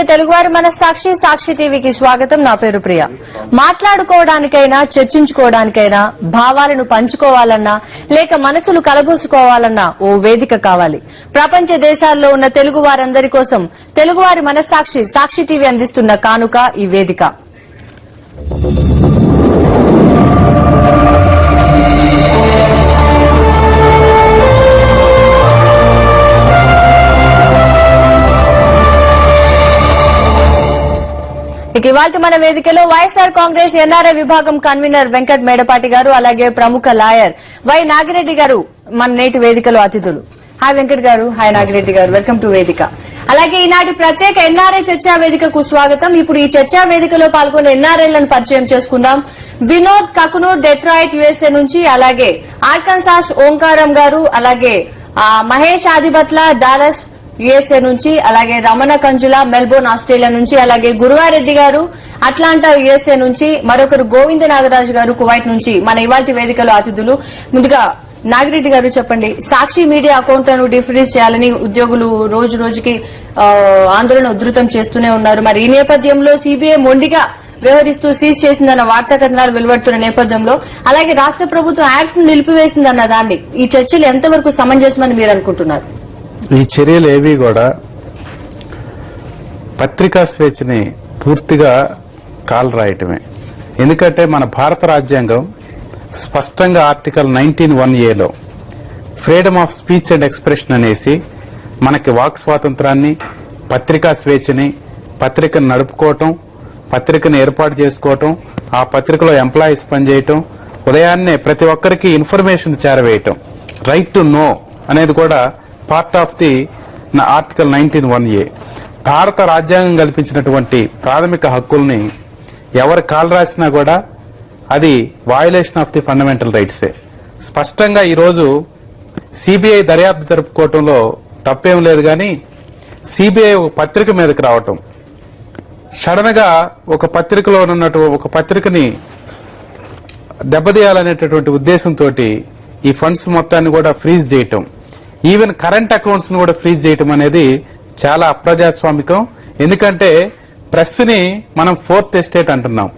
నమస్తే తెలుగువారి మనస్సాక్షి సాక్షి టీవీకి స్వాగతం. నా పేరు ప్రియ. మాట్లాడుకోవడానికైనా చర్చించుకోవడానికైనా భావాలను పంచుకోవాలన్నా లేక మనసులు కలబోసుకోవాలన్నా ఓ వేదిక కావాలి. ప్రపంచ దేశాల్లో ఉన్న తెలుగు వారందరి కోసం తెలుగువారి మనస్సాక్షి సాక్షి టీవీ అందిస్తున్న కానుక ఈ వేదిక. ఇవాళ మన వేదికలో వైఎస్ఆర్ కాంగ్రెస్ ఎన్ఆర్ఐ విభాగం కన్వీనర్ వెంకట్ మేడపాటి గారు, అలాగే ప్రముఖ లాయర్ వై నాగిరెడ్డి గారు మన నేటి వేదికలో అతిథులు. హాయ్ వెంకట్ గారు, హాయ్ నాగిరెడ్డి గారు, వెల్కమ్ టు వేదిక. అలాగే ఈనాటి ప్రత్యేక ఎన్ఆర్ఐ చర్చా వేదికకు స్వాగతం. ఇప్పుడు ఈ చర్చా వేదికలో పాల్గొన్న ఎన్ఆర్ఐలను పరిచయం చేసుకుందాం. వినోద్ కకునూర్ డెట్రాయిట్ యుఎస్ఏ నుంచి, అలాగే ఆర్కన్సాస్ ఓంకారం గారు, అలాగే మహేష్ ఆదిబట్ల డాలస్ యుఎస్ఏ నుంచి, అలాగే రమణ కంజుల మెల్బోర్న్ ఆస్ట్రేలియా నుంచి, అలాగే గురువారెడ్డి గారు అట్లాంటా యుఎస్ఏ నుంచి, మరొకరు గోవింద నాగరాజు గారు కువైట్ నుంచి మన ఇవాల్టి వేదికలో అతిథులు. ముందుగా నాగిరెడ్డి గారు చెప్పండి, సాక్షి మీడియా అకౌంట్లను డిఫ్రీజ్ చేయాలని ఉద్యోగులు రోజు రోజుకి ఆందోళన ఉధృతం చేస్తూనే ఉన్నారు. మరి ఈ నేపథ్యంలో సిబిఐ మొండిగా వ్యవహరిస్తూ సీజ్ చేసిందన్న వార్తా కథనాలు వెలువడుతున్న నేపథ్యంలో, అలాగే రాష్ట్ర ప్రభుత్వం యాడ్స్ ను నిలిపివేసిందన్న దాన్ని ఈ చర్చలు ఎంతవరకు సమంజసమని మీరు అనుకుంటున్నారు? ఈ చర్యలు ఏవి కూడా పత్రికా స్వేచ్ఛని పూర్తిగా కాలు రాయటమే. ఎందుకంటే మన భారత రాజ్యాంగం స్పష్టంగా article 19(1)A freedom of speech and expression అనేసి మనకి వాక్ స్వాతంత్రాన్ని, పత్రికా స్వేచ్ఛని, పత్రికను నడుపుకోవటం, పత్రికను ఏర్పాటు చేసుకోవటం, ఆ పత్రికలో ఎంప్లాయీస్ పనిచేయటం, ఉదయాన్నే ప్రతి ఒక్కరికి ఇన్ఫర్మేషన్ చేరవేయటం, రైట్ టు నో అనేది కూడా part of the article 19(1)A. భారత రాజ్యాంగం కల్పించినటువంటి ప్రాథమిక హక్కుల్ని ఎవరు కాలు రాసినా కూడా అది వయలేషన్ ఆఫ్ ది ఫండమెంటల్ రైట్సే. స్పష్టంగా ఈరోజు సిబిఐ దర్యాప్తు జరుపుకోవటంలో తప్పేం లేదు, కానీ సిబిఐ ఒక పత్రిక మీదకి రావటం, సడన్ గా ఒక పత్రికలో ఉన్నట్టు ఒక పత్రికని దెబ్బతీయాలనేటటువంటి ఉద్దేశంతో ఈ ఫండ్స్ మొత్తాన్ని కూడా ఫ్రీజ్ చేయటం, ఈవెన్ కరెంట్ అకౌంట్స్ ను కూడా ఫ్రీజ్ చేయటం అనేది చాలా అప్రజాస్వామికం. ఎందుకంటే ప్రెస్ ని మనం ఫోర్త్ ఎస్టేట్ అంటున్నాం.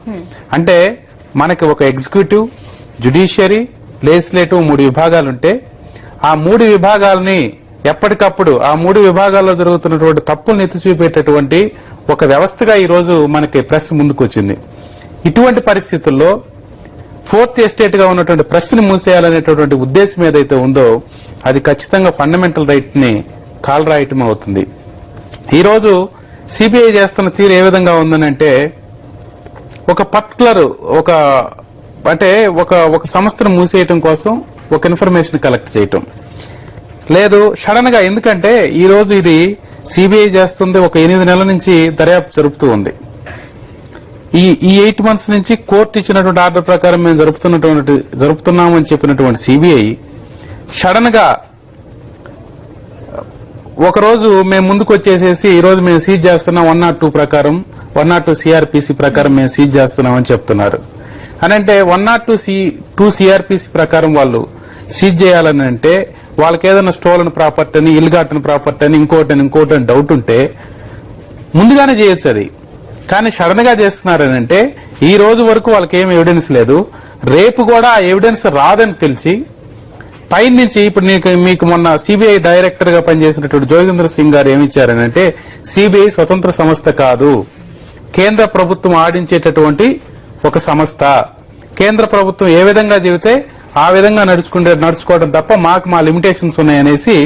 అంటే మనకి ఒక ఎగ్జిక్యూటివ్, జ్యుడిషియరీ, లెజిస్లేటివ్ 3 విభాగాలుంటే ఆ 3 విభాగాలని ఎప్పటికప్పుడు ఆ 3 విభాగాల్లో జరుగుతున్నటువంటి తప్పులను ఎత్తి చూపేటటువంటి ఒక వ్యవస్థగా ఈ రోజు మనకి ప్రెస్ ముందుకు వచ్చింది. ఇటువంటి పరిస్థితుల్లో ఫోర్త్ ఎస్టేట్ గా ఉన్నటువంటి ప్రెస్ ని మూసేయాలనేటటువంటి ఉద్దేశం ఏదైతే ఉందో అది ఖచ్చితంగా ఫండమెంటల్ రైట్ ని కాలు రాయటం అవుతుంది. ఈరోజు సిబిఐ చేస్తున్న తీరు ఏ విధంగా ఉందనంటే, ఒక పర్టికులర్ ఒక సంస్థను మూసేయటం కోసం ఒక ఇన్ఫర్మేషన్ కలెక్ట్ చేయటం లేదు సడన్ గా. ఎందుకంటే ఈ రోజు ఇది సిబిఐ చేస్తుంది, ఒక 8 నెలల నుంచి దర్యాప్తు జరుపుతూ ఉంది. ఈ 8 months నుంచి కోర్టు ఇచ్చినటువంటి ఆర్డర్ ప్రకారం మేము జరుపుతున్నామని చెప్పినటువంటి సిబిఐ సడన్ గా ఒకరోజు మేము ముందుకు వచ్చేసేసి ఈ రోజు మేము సీజ్ చేస్తున్నాం 102 ప్రకారం, 102 సిఆర్పిసి ప్రకారం మేము సీజ్ చేస్తున్నామని చెప్తున్నారు. అని అంటే 102 సిఆర్పిసి ప్రకారం వాళ్ళు సీజ్ చేయాలని అంటే వాళ్ళకి ఏదైనా స్టోలన్ ప్రాపర్టీ అని, ఇల్గాటన్ ప్రాపర్టీ అని, ఇంకోటి డౌట్ ఉంటే ముందుగానే చేయొచ్చు అది. కానీ సడన్ గా చేస్తున్నారని అంటే ఈ రోజు వరకు వాళ్ళకి ఏం ఎవిడెన్స్ లేదు, రేపు కూడా ఆ ఎవిడెన్స్ రాదని తెలిసి పైన నుంచి ఇప్పుడు మీకు మొన్న సిబిఐ డైరెక్టర్ గా పనిచేసినటువంటి జోగేంద్ర సింగ్ గారు ఏమిచ్చారని అంటే, సిబిఐ స్వతంత్ర సంస్థ కాదు, కేంద్ర ప్రభుత్వం ఆడించేటటువంటి ఒక సంస్థ, కేంద్ర ప్రభుత్వం ఏ విధంగా చెబితే ఆ విధంగా నడుచుకోవడం తప్ప మా లిమిటేషన్స్ ఉన్నాయనేసి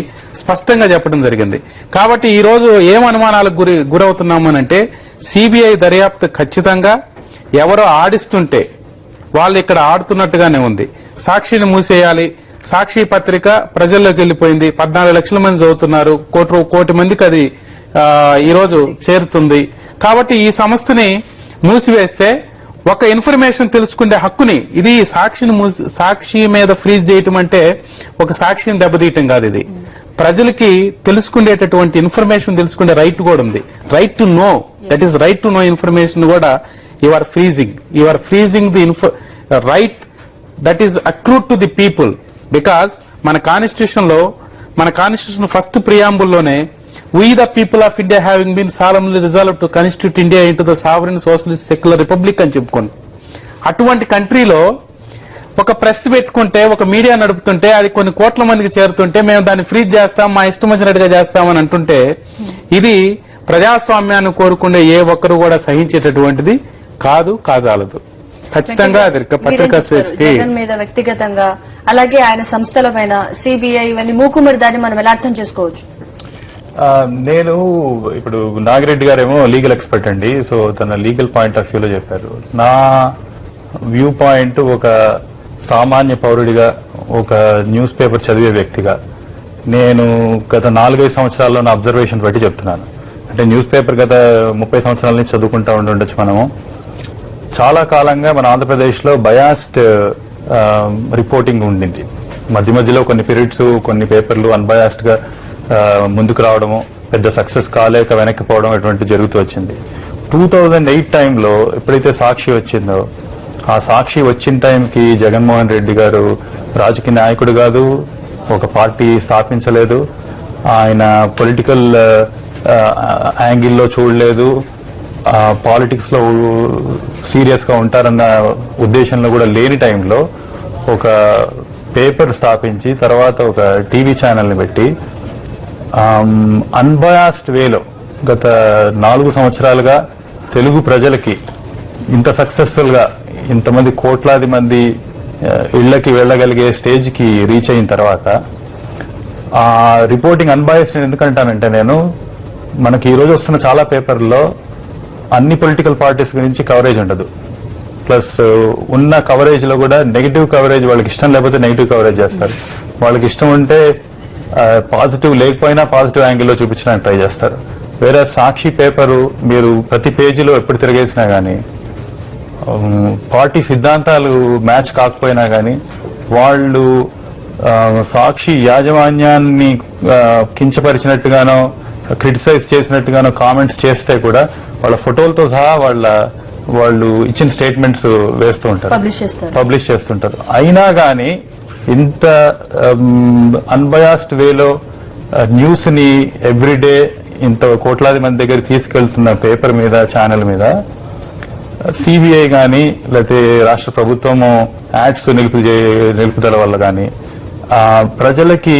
స్పష్టంగా చెప్పడం జరిగింది. కాబట్టి ఈ రోజు ఏం అనుమానాలకు గురవుతున్నామనంటే, సిబిఐ దర్యాప్తు ఖచ్చితంగా ఎవరో ఆడిస్తుంటే వాళ్ళు ఇక్కడ ఆడుతున్నట్టుగానే ఉంది. సాక్షిని మూసేయాలి, సాక్షి పత్రిక ప్రజల్లోకి వెళ్లిపోయింది, 14 లక్షల మంది చదువుతున్నారు, కోటి మందికి అది ఈరోజు చేరుతుంది. కాబట్టి ఈ సంస్థని మూసివేస్తే ఒక ఇన్ఫర్మేషన్ తెలుసుకునే హక్కుని, ఇది సాక్షి మీద ఫ్రీజ్ చేయటం అంటే ఒక సాక్షిని దెబ్బతీయటం కాదు, ఇది ప్రజలకి తెలుసుకునేటటువంటి ఇన్ఫర్మేషన్ తెలుసుకునే రైట్ కూడా ఉంది. Right to know, that is right to know information కూడా you are freezing the right that is accrued to the people. Because మన కాన్స్టిట్యూషన్ ఫస్ట్ ప్రియాంబుల్లోనే We the people of India having been solemnly resolved to constitute India into the sovereign socialist secular republic అని చెప్పుకోండి. అటువంటి కంట్రీలో ఒక press పెట్టుకుంటే, ఒక media నడుపుతుంటే, అది కొన్ని కోట్ల మందికి చేరుతుంటే మేము దాన్ని ఫ్రీజ్ చేస్తాం, మా ఇష్టం వచ్చినట్టుగా చేస్తామని అంటుంటే, ఇది ప్రజాస్వామ్యాన్ని కోరుకునే ఏ ఒక్కరు కూడా సహించేటటువంటిది కాజాలదు. ఖచ్చితంగా అది పత్రికా స్వేచ్ఛకి జగన్ మీద వ్యక్తిగతంగా, అలాగే ఆయన సంస్థల పైన సిబిఐ ఇవన్నీ మూకుమ్మడి దాన్ని మనం ఎలా అర్థం చేసుకోవచ్చు? నేను ఇప్పుడు నాగిరెడ్డి గారేమో లీగల్ ఎక్స్పర్ట్ అండి, సో తన లీగల్ పాయింట్ ఆఫ్ వ్యూలో చెప్పారు. నా వ్యూ పాయింట్ ఒక సామాన్య పౌరుడిగా, ఒక న్యూస్ పేపర్ చదివే వ్యక్తిగా నేను గత 4-5 సంవత్సరాల్లో నా అబ్జర్వేషన్ బట్టి చెప్తున్నాను. అంటే న్యూస్ పేపర్ గత 30 సంవత్సరాల నుంచి చదువుకుంటా ఉండొచ్చు మనము. చాలా కాలంగా మన ఆంధ్రప్రదేశ్ లో బయాస్డ్ రిపోర్టింగ్ ఉండింది. మధ్య మధ్యలో కొన్ని పీరియడ్స్, కొన్ని పేపర్లు అన్బయాస్డ్ గా ముందుకు రావడము, పెద్ద సక్సెస్ కాలేక వెనక్కిపోవడం ఇటువంటి జరుగుతూ వచ్చింది. 2008 టైంలో ఎప్పుడైతే సాక్షి వచ్చిందో, ఆ సాక్షి వచ్చిన టైంకి జగన్మోహన్ రెడ్డి గారు రాజకీయ నాయకుడు కాదు, ఒక పార్టీ స్థాపించలేదు, ఆయన పొలిటికల్ యాంగిల్లో చూడలేదు, పాలిటిక్స్ లో సీరియస్ గా ఉంటారన్న ఉద్దేశంలో కూడా లేని టైంలో ఒక పేపర్ స్థాపించి తర్వాత ఒక టీవీ ఛానల్ ని పెట్టి అన్బయాస్డ్ వేలో గత 4 సంవత్సరాలుగా తెలుగు ప్రజలకి ఇంత సక్సెస్ఫుల్ గా ఇంతమంది కోట్లాది మంది ఇళ్లకి వెళ్లగలిగే స్టేజ్ కి రీచ్ అయిన తర్వాత ఆ రిపోర్టింగ్ అన్బయాస్డ్ ఎందుకంటానంటే, నేను మనకి ఈ రోజు వస్తున్న చాలా పేపర్లో అన్ని పొలిటికల్ పార్టీస్ గురించి కవరేజ్ ఉండదు. ప్లస్ ఉన్న కవరేజ్ లో కూడా నెగిటివ్ కవరేజ్, వాళ్ళకి ఇష్టం లేకపోతే నెగిటివ్ కవరేజ్ చేస్తారు. వాళ్ళకి ఇష్టం ఉంటే పాజిటివ్ లేకపోయినా పాజిటివ్ యాంగిల్లో చూపించడానికి ట్రై చేస్తారు. వేరే సాక్షి పేపరు మీరు ప్రతి పేజీలో ఎప్పుడు తిరిగేసినా గానీ, పార్టీ సిద్ధాంతాలు మ్యాచ్ కాకపోయినా గానీ, వాళ్ళు సాక్షి యాజమాన్యాన్ని కించపరిచినట్టుగానో క్రిటిసైజ్ చేసినట్టుగానో కామెంట్స్ చేస్తే కూడా వాళ్ళ ఫోటోలతో సహా వాళ్ళు ఇచ్చిన స్టేట్మెంట్స్ వేస్తూ ఉంటారు, పబ్లిష్ చేస్తుంటారు. అయినా గానీ ఇంత అన్బయాస్డ్ వేలో న్యూస్ ని ఎవ్రీడే ఇంత కోట్లాది మంది దగ్గర తీసుకెళ్తున్న పేపర్ మీద, ఛానల్ మీద సిబిఐ గాని లేకపోతే రాష్ట్ర ప్రభుత్వము యాడ్స్ నిలుపుదల వల్ల గాని ప్రజలకి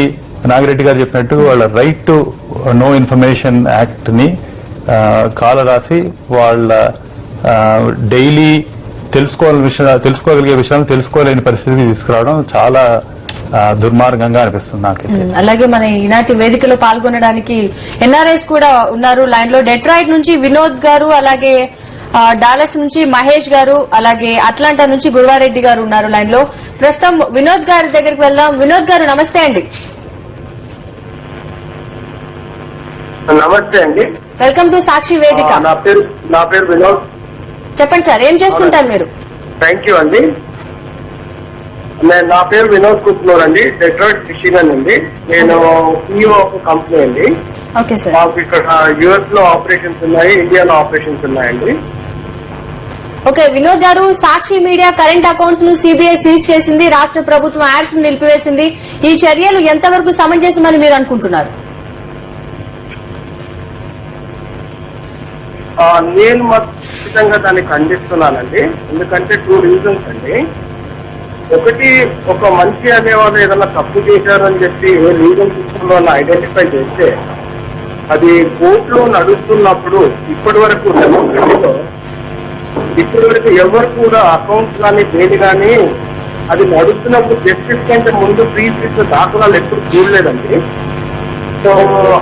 నాగిరెడ్డి గారు చెప్పినట్టు వాళ్ళ right to know information act ని కాలరాసి వాళ్ళ డైలీ తెలుసుకోగలిగే విషయాలు తెలుసుకోలేని పరిస్థితికి తీసుకురావడం చాలా దుర్మార్గంగా అనిపిస్తుంది నాకైతే. అలాగే మన ఈనాటి వేదికలో పాల్గొనడానికి ఎన్ఆర్ఐస్ కూడా ఉన్నారు లైన్ లో. డెట్రాయిట్ నుంచి వినోద్ గారు, అలాగే డాలస్ నుంచి మహేష్ గారు, అలాగే అట్లాంటా నుంచి గురువారెడ్డి గారు ఉన్నారు లైన్ లో. ప్రస్తుతం వినోద్ గారి దగ్గరికి వెళ్దాం. వినోద్ గారు నమస్తే అండి. నమస్తే అండి, వెల్కమ్ టు సాక్షి వేదిక. నా పేరు వినోద్. చెప్పండి సార్, ఏం చేస్తుంటారు మీరు? థ్యాంక్ యూ అండి. నా పేరు వినోద్ కుట్నూర్ అండి, డెట్రాయిట్ మిషిగన్ అండి. నేను CEO ఆఫ్ కంపెనీ అండి. Okay sir. మాకు ఇక్కడ US లో ఆపరేషన్స్ ఉన్నాయి, ఇండియాలో ఆపరేషన్స్ ఉన్నాయండి. ఓకే వినోద్ గారు, సాక్షి మీడియా కరెంట్ అకౌంట్స్ ను సిబిఐ సీజ్ చేసింది, రాష్ట్ర ప్రభుత్వం యాడ్స్ ను నిలిపివేసింది. ఈ చర్యలు ఎంతవరకు సమంజసమని మీరు అనుకుంటున్నారు? నేను ఖచ్చితంగా దాన్ని ఖండిస్తున్నానండి. ఎందుకంటే 2 రీజన్స్ అండి. ఒకటి, ఒక మనిషి అనేవాళ్ళు ఏదైనా తప్పు చేశారని చెప్పి ఏ లీగల్ సిస్టమ్ లో ఐడెంటిఫై చేస్తే అది కోర్టులో నడుస్తున్నప్పుడు ఇప్పటి వరకు డెమోక్రసీలో ఎవరు కూడా అకౌంట్స్ కానీ దేని కానీ అది నడుస్తున్నప్పుడు జస్టిస్ కంటే ముందు ప్రీవియస్ దాఖలాలు ఎప్పుడు చూడలేదండి. సో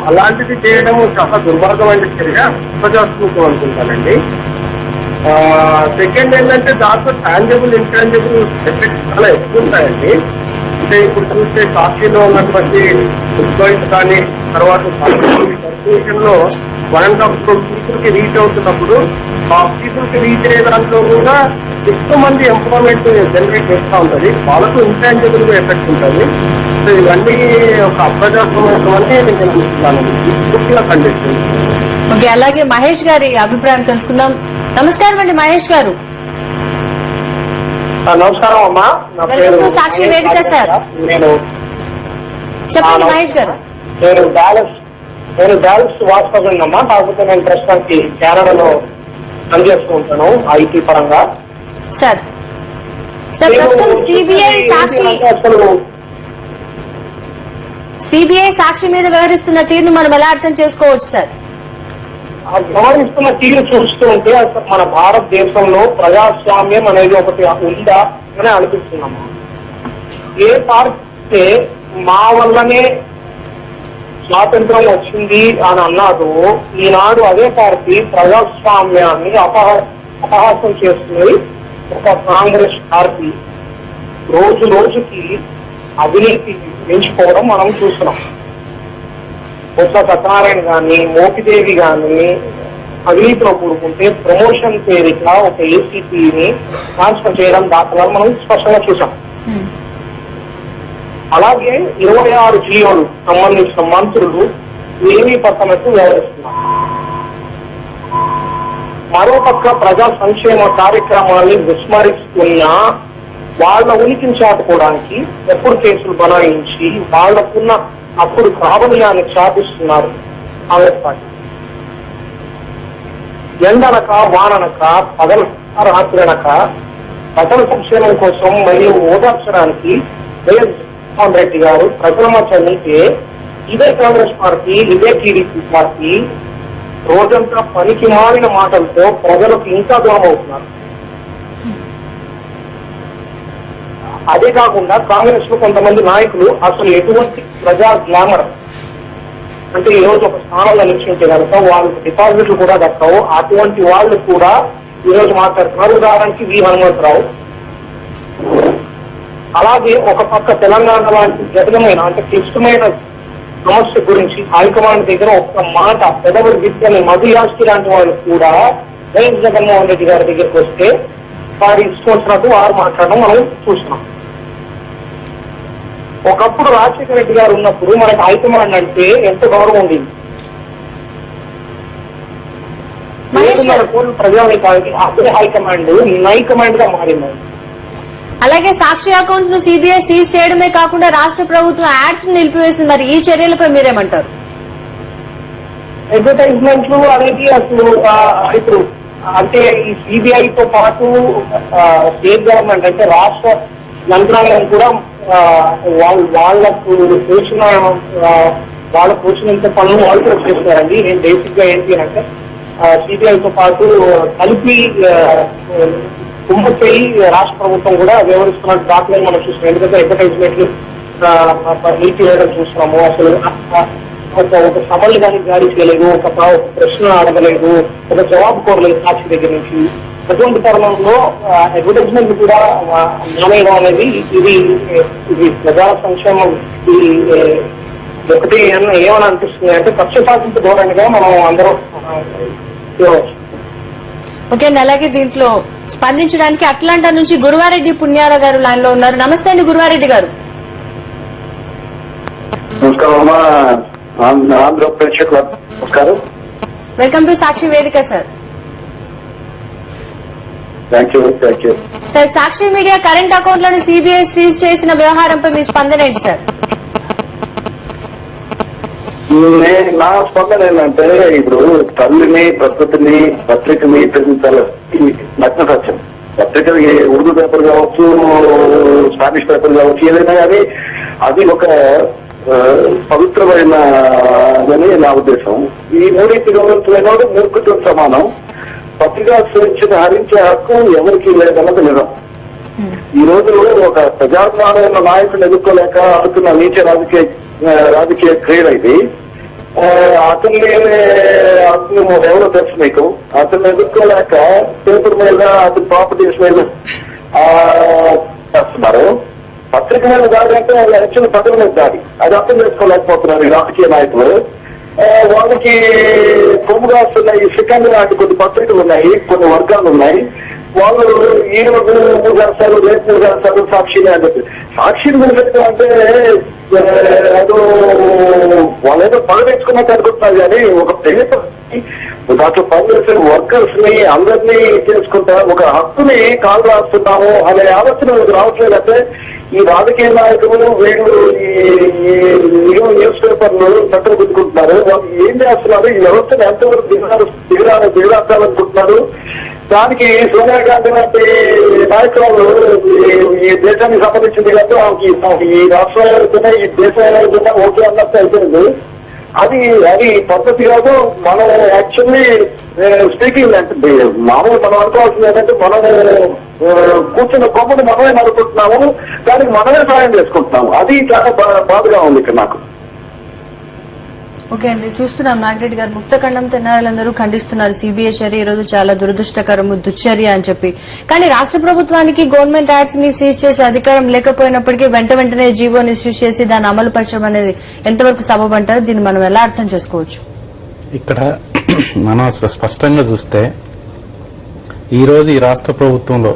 అలాంటిది చేయడం చాలా దుర్మార్గమైన చర్య, ఉపజాస్మితం అనుకుంటానండి. సెకండ్ ఏంటంటే దాంట్లో టాంజిబుల్ ఇంటాంజిబుల్ ఎఫెక్ట్స్ చాలా ఎక్కువ ఉంటాయండి. అంటే ఇప్పుడు చూస్తే సాక్షిలో ఉన్నటువంటి ఎంప్లాయీస్ కానీ, తర్వాత కార్పొరేషన్ లో 1.5 crore people కి రీచ్ అవుతున్నప్పుడు ఆ పీపుల్ కి రీచ్ అయ్యే దాంట్లో కూడా ఎక్కువ మంది ఎంప్లాయ్మెంట్ జనరేట్ చేస్తూ ఉంటుంది. వాళ్ళకు ఇంటాంజిబుల్ గా ఎఫెక్ట్ ఉంటుంది. సో ఇవన్నీ ఒక అప్రజాస్వామ్యమని నేను అనుకుంటున్నాను, పూర్తిగా ఖండిస్తుంది. ఓకే, అలాగే మహేష్ గారి అభిప్రాయం తెలుసుకుందాం. నమస్కారం అండి మహేష్ గారు. నమస్కారం అమ్మా, నా పేరు సాక్షి వేదిక సార్. నేను చెప్పండి మహేష్ గారు. నేను నేను డాలస్ వాస్తవంగా, కాకపోతే నేను ప్రస్తుతానికి కెనడాలో పనిచేస్తూ ఉంటాను ఐటీ పరంగా. సార్ ప్రస్తుతం సిబిఐ సాక్షి మీద వ్యవహరిస్తున్న తీరును మనం ఎలా అర్థం చేసుకోవచ్చు సార్? వ్యవహరిస్తున్న తీరు చూస్తూ ఉంటే అసలు మన భారతదేశంలో ప్రజాస్వామ్యం అనేది ఒకటి ఉందా అని అనిపిస్తున్నాము. ఏ పార్టీ మా వల్లనే స్వాతంత్రం వచ్చింది అని అన్నాడు, ఈనాడు అదే పార్టీ ప్రజాస్వామ్యాన్ని అపహాసం చేస్తుంది. ఒక కాంగ్రెస్ పార్టీ రోజు రోజుకి అవినీతి పెంచుకోవడం మనం చూస్తున్నాం. బొత్స సత్యనారాయణ గాని, మోపిదేవి గాని అవినీతిలో కూడుకుంటే ప్రమోషన్ పేరిట ఒక ఏసీపీని ట్రాన్స్ఫర్ చేయడం దాఖలాలు మనం స్పష్టంగా చూసాం. అలాగే 26 జియోలు సంబంధించిన మంత్రులు ఏమీ పట్టనట్టు వ్యవహరిస్తున్నారు. మరోపక్క ప్రజా సంక్షేమ కార్యక్రమాన్ని విస్మరిస్తున్నా వాళ్ల ఉనికిని చాటుకోవడానికి ఎప్పుడు కేసులు బనాయించి వాళ్లకున్న అప్పుడు ప్రాబల్యాన్ని చాటిస్తున్నారు కాంగ్రెస్ పార్టీ. ఎండనక వాననక పగలనక రాత్రనక ప్రజల సంక్షేమం కోసం మరియు ఓదార్చడానికి జగన్మోహన్ రెడ్డి గారు ప్రజల మధ్య ఉంటే ఇదే కాంగ్రెస్ పార్టీ, ఇదే టీడీపీ పార్టీ రోజంతా పనికి మారిన మాటలతో ప్రజలకు ఇంకా దూరం అవుతున్నారు. అదే కాకుండా కాంగ్రెస్ లో కొంతమంది నాయకులు అసలు ఎటువంటి ప్రజా గ్లామర్ అంటే ఈ రోజు ఒక స్థానంలో నిలిచింటే కనుక వాళ్ళకి డిపాజిట్లు కూడా దక్కవు. అటువంటి వాళ్ళు కూడా ఈ రోజు మాట్లాడుతున్నారు. ఉదాహరణకి వి హనుమంతరావు. అలాగే ఒక పక్క తెలంగాణ లాంటి జటిలమైన అంటే క్లిష్టమైన సమస్య గురించి హైకమాండ్ దగ్గర ఒక్క మాట పెదవుడు విద్యని మధుయాస్తి లాంటి వాళ్ళు కూడా వైఎస్ జగన్మోహన్ రెడ్డి గారి దగ్గరికి వస్తే వారి ఇష్టం వచ్చినట్టు వారు మాట్లాడడం మనం చూస్తున్నాం. ఒకప్పుడు రాజశేఖర రెడ్డి గారు ఉన్నప్పుడు మనకి హైకమాండ్ అంటే ఎంత గౌరవం ఉండేది. ప్రజానికానికి అదే హైకమాండ్ నైకమాండ్ గా మారింది. అలాగే సాక్షి అకౌంట్స్ ను సిబిఐ సీజ్ చేయడమే కాకుండా రాష్ట్ర ప్రభుత్వం యాడ్స్ ను నిలిపివేసింది. మరి ఈ చర్యలపై మీరేమంటారు? అడ్వర్టైజ్మెంట్లు అనేది అసలు ఇప్పుడు అంటే ఈ సిబిఐతో పాటు స్టేట్ గవర్నమెంట్ అంటే రాష్ట్ర యంత్రాంగం కూడా వాళ్ళకు తోచినంత పనులు వాళ్ళు కూడా చేస్తున్నారండి. నేను బేసిక్ గా ఏంటి అంటే సిబిఐతో పాటు కలిపి కుమ్మక్కై రాష్ట్ర ప్రభుత్వం కూడా వ్యవహరిస్తున్న దాఖలను మనం చూస్తున్నాం. ఎందుకంటే అడ్వర్టైజ్మెంట్లు నిలిపివేయడం చూస్తున్నాము. అసలు ఒక సవాళ్ళు కానీ జారీ చేయలేదు, ఒక ప్రశ్న అడగలేదు, ఒక జవాబు కోరలేదు సాక్షి దగ్గర నుంచి. అటువంటి తరుణంలో అడ్వర్టైజ్మెంట్ కూడా మానేయడం అనేది ఇది ప్రజా సంక్షేమం ఇది ఒకటి ఏమని అనిపిస్తుంది అంటే పక్షపాతింపు ధోరణిగా మనం అందరం చూడవచ్చు. ఓకే, అలాగే దీంట్లో స్పందించడానికి అట్లాంటా నుంచి గురువారెడ్డి పుణ్యాల గారు లైన్ లో ఉన్నారు. నమస్తే అండి గురువారెడ్డి గారు. నమస్కారం ఆంధ్ర ప్రేక్షకుల నమస్కారం. వెల్కమ్ టు సాక్షి వేదిక sir. Thank you sir, Sakshi media current అకౌంట్లను సిబిఐ సీజ్ చేసిన వ్యవహారంపై మీ స్పందన ఏంటి సార్? నా స్పందన ఏంటంటే ఇప్పుడు తల్లిని ప్రకృతిని పత్రికని ప్రేమించాలి నగ్న సత్యం. పత్రిక ఉర్దూ పేపర్ కావచ్చు, స్పానిష్ పేపర్ కావచ్చు, ఏదైనా కానీ అది ఒక పవిత్రమైన నా ఉద్దేశం. ఈ మూడింటి గౌరవించలేని వాడు మూర్ఖుతో సమానం. పత్రికా స్వేచ్ఛను హరించే హక్కు ఎవరికి లేదన్నది నిజం. ఈ రోజు ఒక ప్రజాస్వామ్య నాయకులను ఎదుర్కోలేక ఆడుతున్న నీచ రాజకీయ క్రీడ ఇది. అతన్ని ఎవరో తెలుసు మీకు. అతన్ని ఎదుర్కోలేక పేపర్ మీద అతని ప్రాపర్టీస్ మీద చేస్తున్నారు. పత్రిక మీద దాడి అంటే వాళ్ళ ఇచ్చిన ప్రజల మీద దాడి. అది అర్థం చేసుకోలేకపోతున్నారు ఈ రాజకీయ నాయకులు. వాళ్ళకి కొమ్ముగా వస్తున్న ఈ సెకండ్ లాంటి కొన్ని పత్రికలు ఉన్నాయి, కొన్ని వర్గాలు ఉన్నాయి. వాళ్ళు ఈ రోజు 3 చేస్తారు, రేపు 3 చేస్తారు సాక్షిని అని చెప్పి. సాక్షిని గురించి అంటే అదో వాళ్ళు ఏదో పని తెచ్చుకున్నట్టు అనుకుంటున్నారు. కానీ ఒక పేపర్ దాంట్లో పనిచేసే వర్కర్స్ ని అందరినీ చేసుకుంటా ఒక హక్కుని కాలు రాస్తున్నాము అనే ఆలోచన రావట్లేదంటే ఈ రాజకీయ నాయకులు వీళ్ళు ఈ న్యూస్ పేపర్లు చట్టం గుర్తుకుంటున్నారు. వాళ్ళు ఏం చేస్తున్నారు, ఈ వ్యవస్థను ఎంతవరకు దిగరాడాలనుకుంటున్నారు. దానికి సోనియా గాంధీ లాంటి నాయకులు ఈ దేశానికి సంబంధించింది కాదు, ఈ రాష్ట్రాలతోనే ఈ దేశాలతోనే ఓకే అన్నట్టు అయిపోయింది. అది పద్ధతి కాదు. మనం యాక్చువల్లీ స్పీకింగ్ అంటే మామూలు మనం అనుకోవాల్సింది ఏంటంటే మనం కూర్చున్న కొమ్మని మనమే నడుపుకుంటున్నాము, దానికి మనమే సాయం చేసుకుంటున్నాము. అది చాలా బాధగా ఉంది ఇక్కడ నాకు. ఓకే అండి, చూస్తున్నాం నాగిరెడ్డి గారు ముక్తఖండం తెన్నారులందరూ ఖండిస్తున్నారు సిబిఐ చర్య ఈ రోజు చాలా దురదృష్టకరము, దుశ్చర్య అని చెప్పి. కానీ రాష్ట్ర ప్రభుత్వానికి గవర్నమెంట్ యాడ్స్ ని సీజ్ చేసే అధికారం లేకపోయినప్పటికీ వెంటనే జీవోని ఇష్యూ చేసి దాన్ని అమలు పరచడం అనేది ఎంతవరకు సబబంటారు? దీన్ని మనం ఎలా అర్థం చేసుకోవచ్చు? ఇక్కడ మనం అసలు స్పష్టంగా చూస్తే ఈ రోజు ఈ రాష్ట్ర ప్రభుత్వంలో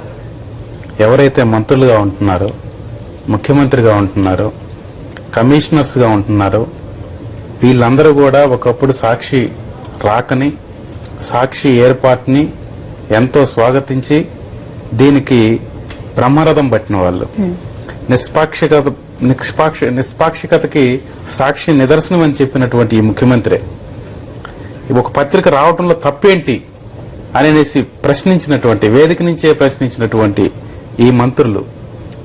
ఎవరైతే మంత్రులుగా ఉంటున్నారో, ముఖ్యమంత్రిగా ఉంటున్నారో, కమిషనర్స్ గా ఉంటున్నారో, వీళ్ళందరూ కూడా ఒకప్పుడు సాక్షి రాకని, సాక్షి ఏర్పాటుని ఎంతో స్వాగతించి దీనికి బ్రహ్మరథం పట్టిన వాళ్ళు. నిష్పాక్షికతకి సాక్షి నిదర్శనం అని చెప్పినటువంటి ఈ ముఖ్యమంత్రి ఒక పత్రిక రావడంలో తప్పేంటి అనేసి ప్రశ్నించినటువంటి, వేదిక నుంచే ప్రశ్నించినటువంటి ఈ మంత్రులు